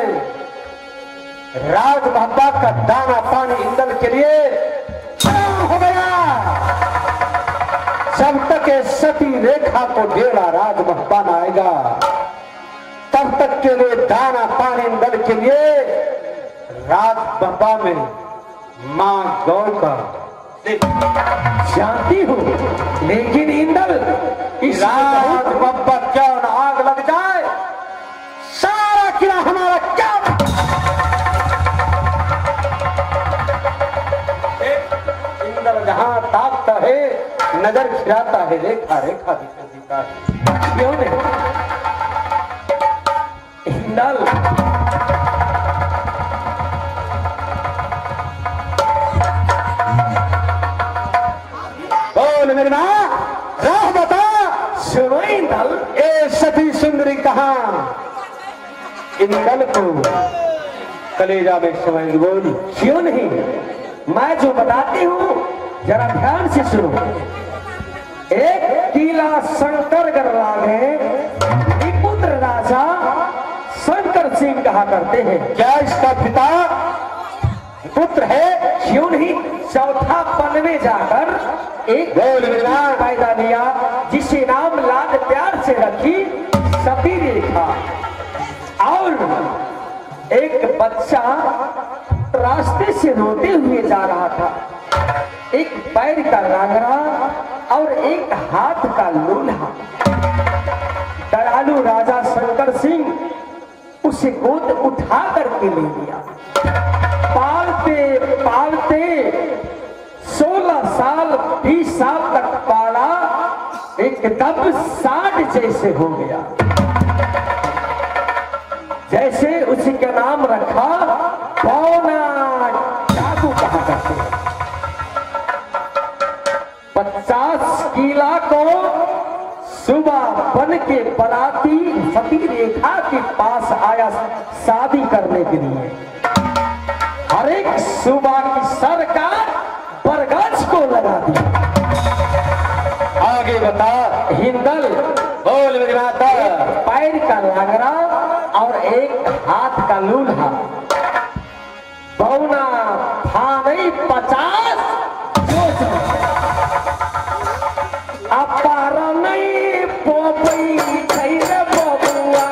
[SPEAKER 2] राज महबा का दाना पानी इंदल के लिए हो गया। जब तक ये सती रेखा को डेरा राज महबा न आएगा तब तक के लिए दाना पानी इंदल के लिए राज महबा में मां गौ का
[SPEAKER 3] जानती हूँ, लेकिन इंदल इस
[SPEAKER 2] राज महबा क्या न आग लग जाए सारा किला हमारा क्या इंदल जहां ताकता है नजर खिलाता है रेखा रेखा दिखता है।
[SPEAKER 3] क्यों नहीं इंदल,
[SPEAKER 2] बोल मेरी माँ राह बता।
[SPEAKER 3] सुनो इंदल,
[SPEAKER 2] ए सती सुंदरी कहाँ? इंदल को कलेजा में समझ बोली।
[SPEAKER 3] क्यों नहीं, मैं जो बताती हूँ जरा ध्यान से सुनो। एक किला शंकरगढ़ में पुत्र राजा शंकर सिंह कहा करते हैं।
[SPEAKER 2] क्या इसका पिता पुत्र है?
[SPEAKER 3] क्यों नहीं, चौथा पन में जाकर एक पैदा लिया जिसे नाम लाड प्यार से रखी सती रेखा, और एक
[SPEAKER 1] बच्चा रास्ते से रोते हुए जा रहा था। एक पैर का लांगड़ा और एक हाथ का लूल्हा। दयालु राजा शंकर सिंह उसे गोद उठा करके ले लिया। पालते पालते 16 साल 20 साल तक पाला, एकदम 60 जैसे हो गया। जैसे उसी का नाम रखा पौना जादू कहा करते हैं। 50 किला को सुबह बन के बराती सती रेखा के पास आया शादी करने के लिए। हर एक सुबह की सरकार बरगद को लगा दी।
[SPEAKER 3] आगे बता।
[SPEAKER 1] हिंदल
[SPEAKER 3] बोल मेरी माता।
[SPEAKER 1] पैर का लांगड़ा और एक हाथ का लूल्हा। पौना थाने 50 अपार नहीं पोपई छैरे बबुआ।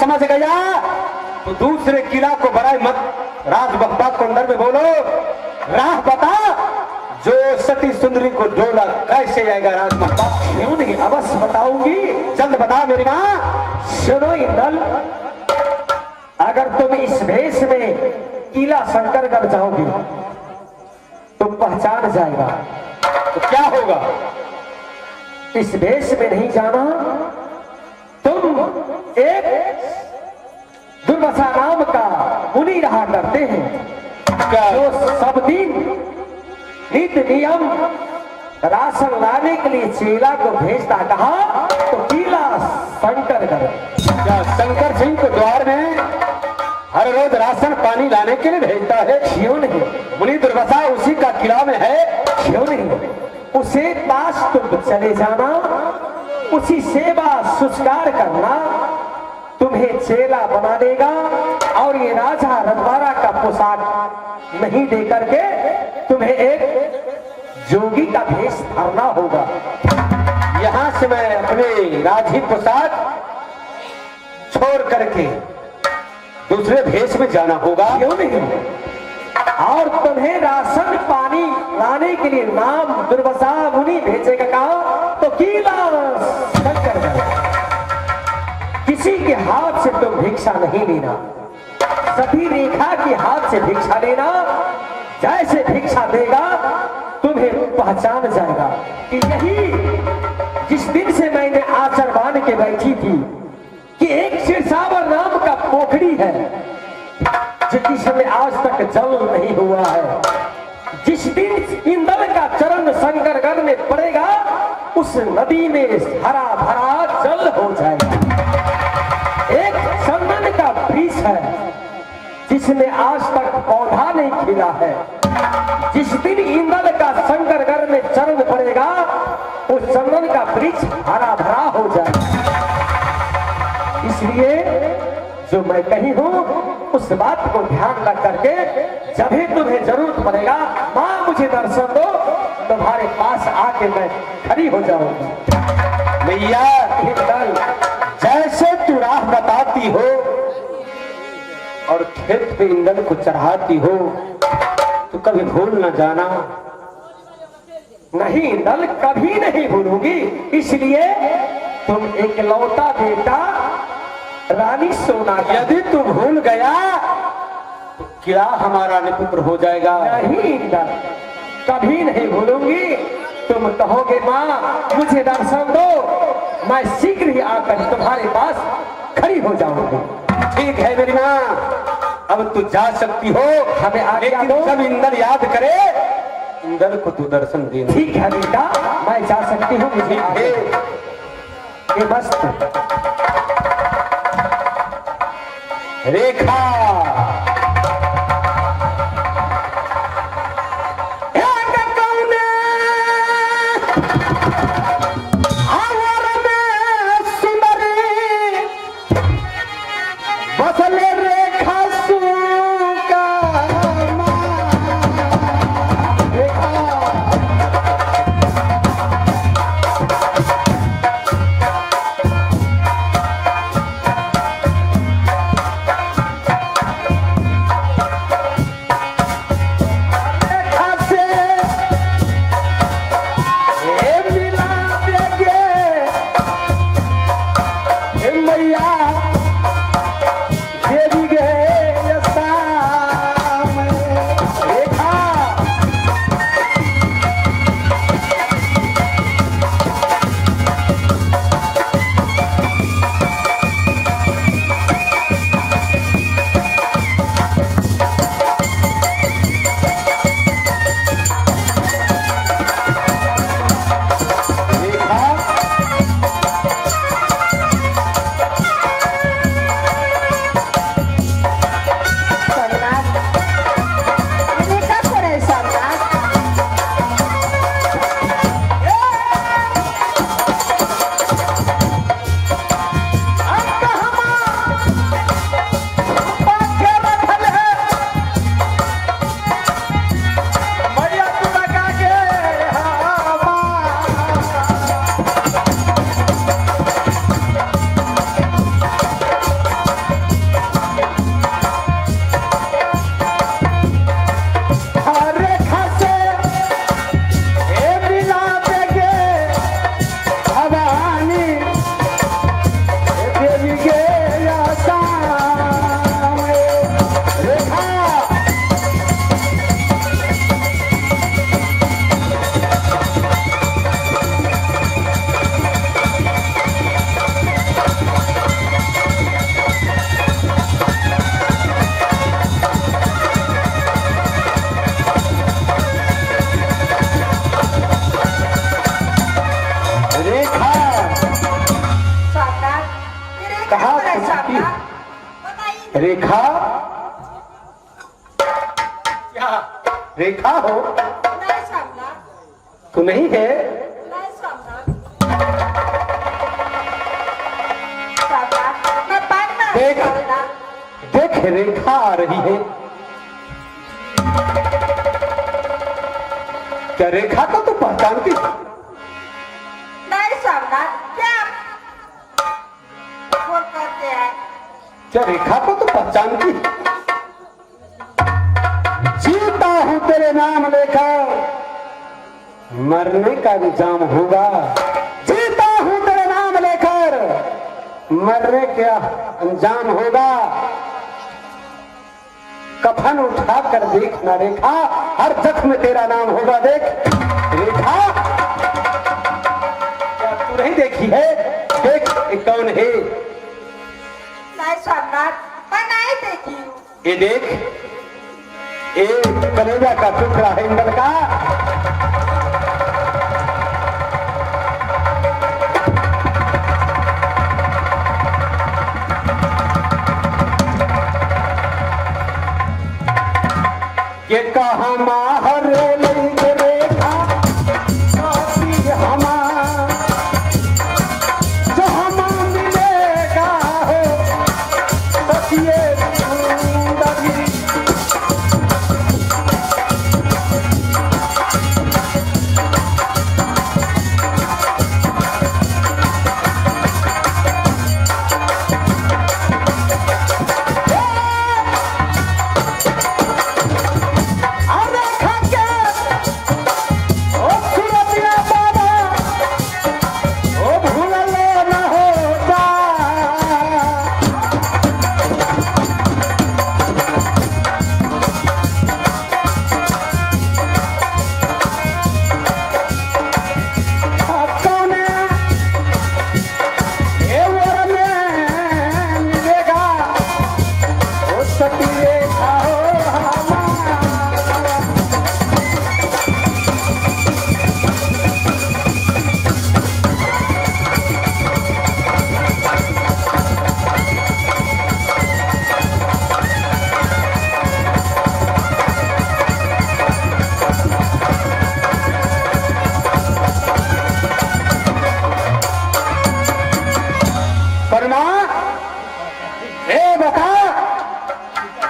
[SPEAKER 3] समझ गया तो दूसरे किला को बढ़ाई मत। राज बख्ता को अंदर में बोलो, राह बता जो सती सुंदरी को डोला कैसे आएगा। राज बख्ता
[SPEAKER 1] क्यों नहीं, अवश्य बताऊंगी।
[SPEAKER 3] जल्द बता मेरी माँ।
[SPEAKER 1] सुनो इंदल, अगर तुम इस भेष में किला शंकरगढ़ जाओगी तो पहचान जाएगा।
[SPEAKER 3] तो क्या होगा?
[SPEAKER 1] इस भेष में नहीं जाना। तुम एक दुर्वासा नाम का मुनि रहा करते हैं, जो सब दिन नित नियम राशन लाने के लिए चेला को भेजता। कहा तो किला शंकरगढ़।
[SPEAKER 3] क्या शंकर सिंह को द्वार में हर रोज राशन पानी लाने के लिए भेजता है?
[SPEAKER 1] क्यों नहीं,
[SPEAKER 3] मुनि दुर्वासा उसी का किला में है।
[SPEAKER 1] क्यों नहीं, उसे पास तुम चले जाना, उसी सेवा सुस्कार करना, तुम्हें चेला बना देगा और ये राजा रजवाड़ा का पोशाक नहीं दे करके तुम्हें एक जोगी का भेष धरना होगा।
[SPEAKER 3] यहाँ से मैं अपने राजी पोशाक छोड़ करके दूसरे भेष में जाना होगा।
[SPEAKER 1] क्यों नहीं, और तुम्हें राशन पानी लाने के लिए नाम दुर्वासा मुनि भेजेगा। कहा तो किला शंकरगढ़। किसी के हाथ से तुम भिक्षा नहीं लेना, सभी रेखा के हाथ से भिक्षा लेना। जैसे भिक्षा देगा तुम्हें पहचान जाएगा कि यही जिस दिन से मैंने आचर बांध के बैठी थी कि एक सिरसावर नाम का पोखरी है जिसमें आज तक जल नहीं हुआ है। जिस दिन इंदल का चरण शंकरगढ़ में पड़ेगा उस नदी में हरा भरा जल हो जाएगा। एक चंदन का वृक्ष है इसमें आज तक पौधा नहीं खिला है। जिस दिन इंद्र का शंकरगढ़ में चरण पड़ेगा उस चंदन का वृक्ष हरा भरा हो जाएगा। इसलिए जो मैं कही हूँ उस बात को ध्यान रख करके जब भी तुम्हें जरूरत पड़ेगा माँ मुझे दर्शन दो, तुम्हारे पास आके मैं खड़ी हो जाऊंगी।
[SPEAKER 3] भैया जैसे तू राह बताती हो और खेत पे ईंधन को चढ़ाती हो तो कभी भूल न जाना।
[SPEAKER 1] नहीं नल कभी नहीं भूलूंगी। इसलिए तुम एक लौता बेटा रानी सोना का।
[SPEAKER 3] यदि तू भूल गया तो क्या हमारा निपुत्र हो जाएगा?
[SPEAKER 1] नहीं नल कभी नहीं भूलूंगी। तुम कहोगे माँ मुझे दर्शन दो, मैं शीघ्र ही आकर तुम्हारे पास खड़ी हो जाऊंगी।
[SPEAKER 3] ठीक है मेरी माँ, अब तू जा सकती हो।
[SPEAKER 1] हमें आज्ञा दो।
[SPEAKER 3] जब इंद्र याद करे इंद्र को तू दर्शन देना।
[SPEAKER 1] ठीक है बेटा मैं जा सकती हूँ। मुझे आगे ये मस्त
[SPEAKER 3] रेखा रेखा क्या रेखा हो?
[SPEAKER 4] नहीं सम्राट,
[SPEAKER 3] तू नहीं है?
[SPEAKER 4] नहीं सम्राट। सम्राट, मैं पढ़ना है
[SPEAKER 3] देख
[SPEAKER 4] सम्राट।
[SPEAKER 3] देख रेखा आ रही है। क्या रेखा को तू पहचानती है?
[SPEAKER 4] नहीं सम्राट, क्या बोल करते हैं?
[SPEAKER 3] क्या रेखा को तू पहचानती है? जीता हूं तेरे नाम लेकर, मरने का इंतजाम होगा। जीता हूं तेरे नाम लेकर, मरने का अंजाम होगा। कफन उठा कर देखना रेखा, हर जख्म में तेरा नाम होगा। देख रेखा, क्या तू नहीं देखी है? देख ये कौन है?
[SPEAKER 4] नहीं सम्राट, मैं नहीं देखी हूँ।
[SPEAKER 3] ये देख, ये कलेजा का टुकड़ा है इंद्र का।
[SPEAKER 2] के कहा माहरे लेंगे रेखा साथी हमार जो हम मिलेगा हो सखिए सुंदरी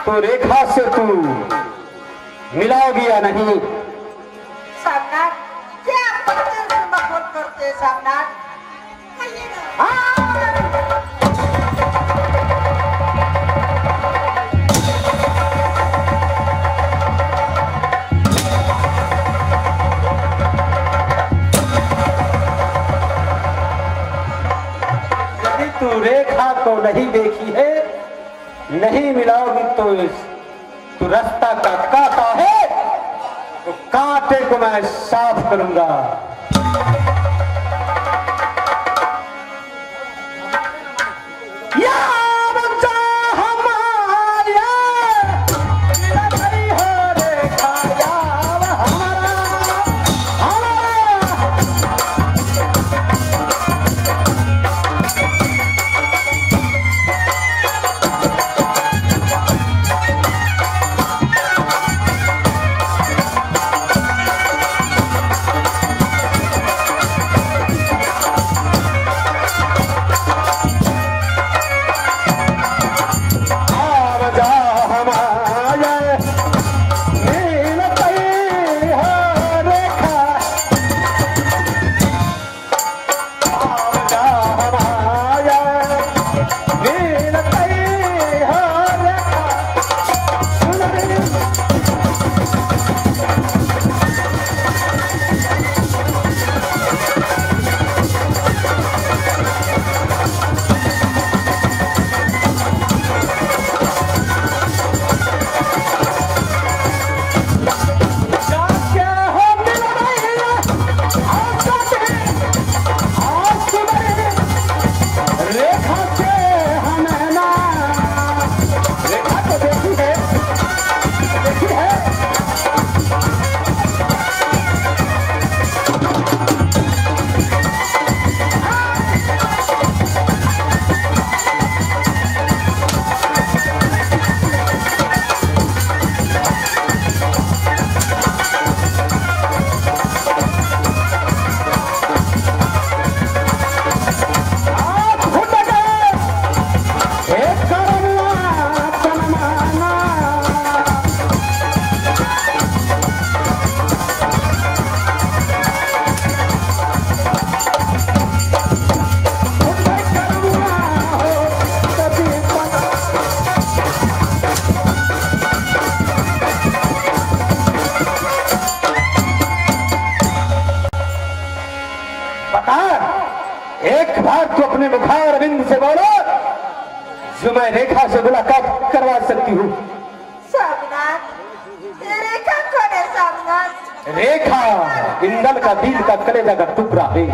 [SPEAKER 2] तो रेखा से तू मिलाओगी या नहीं?
[SPEAKER 4] सामनाथ, क्या बच्चे से मखौल करते हैं सामनाथ? कहिए ना।
[SPEAKER 2] यदि तू रेखा को नहीं देखी है, नहीं मिलाओगी तो रास्ता का कांटा है, तो कांटे को मैं साफ करूंगा। एक बार तो अपने मुखार बिंद से बोलो जो मैं रेखा से मुलाकात करवा सकती हूँ।
[SPEAKER 4] सामनाथ, ये रेखा कौन है सामनाथ?
[SPEAKER 2] रेखा इंदल का दिल का कलेजा का टुकड़ा है।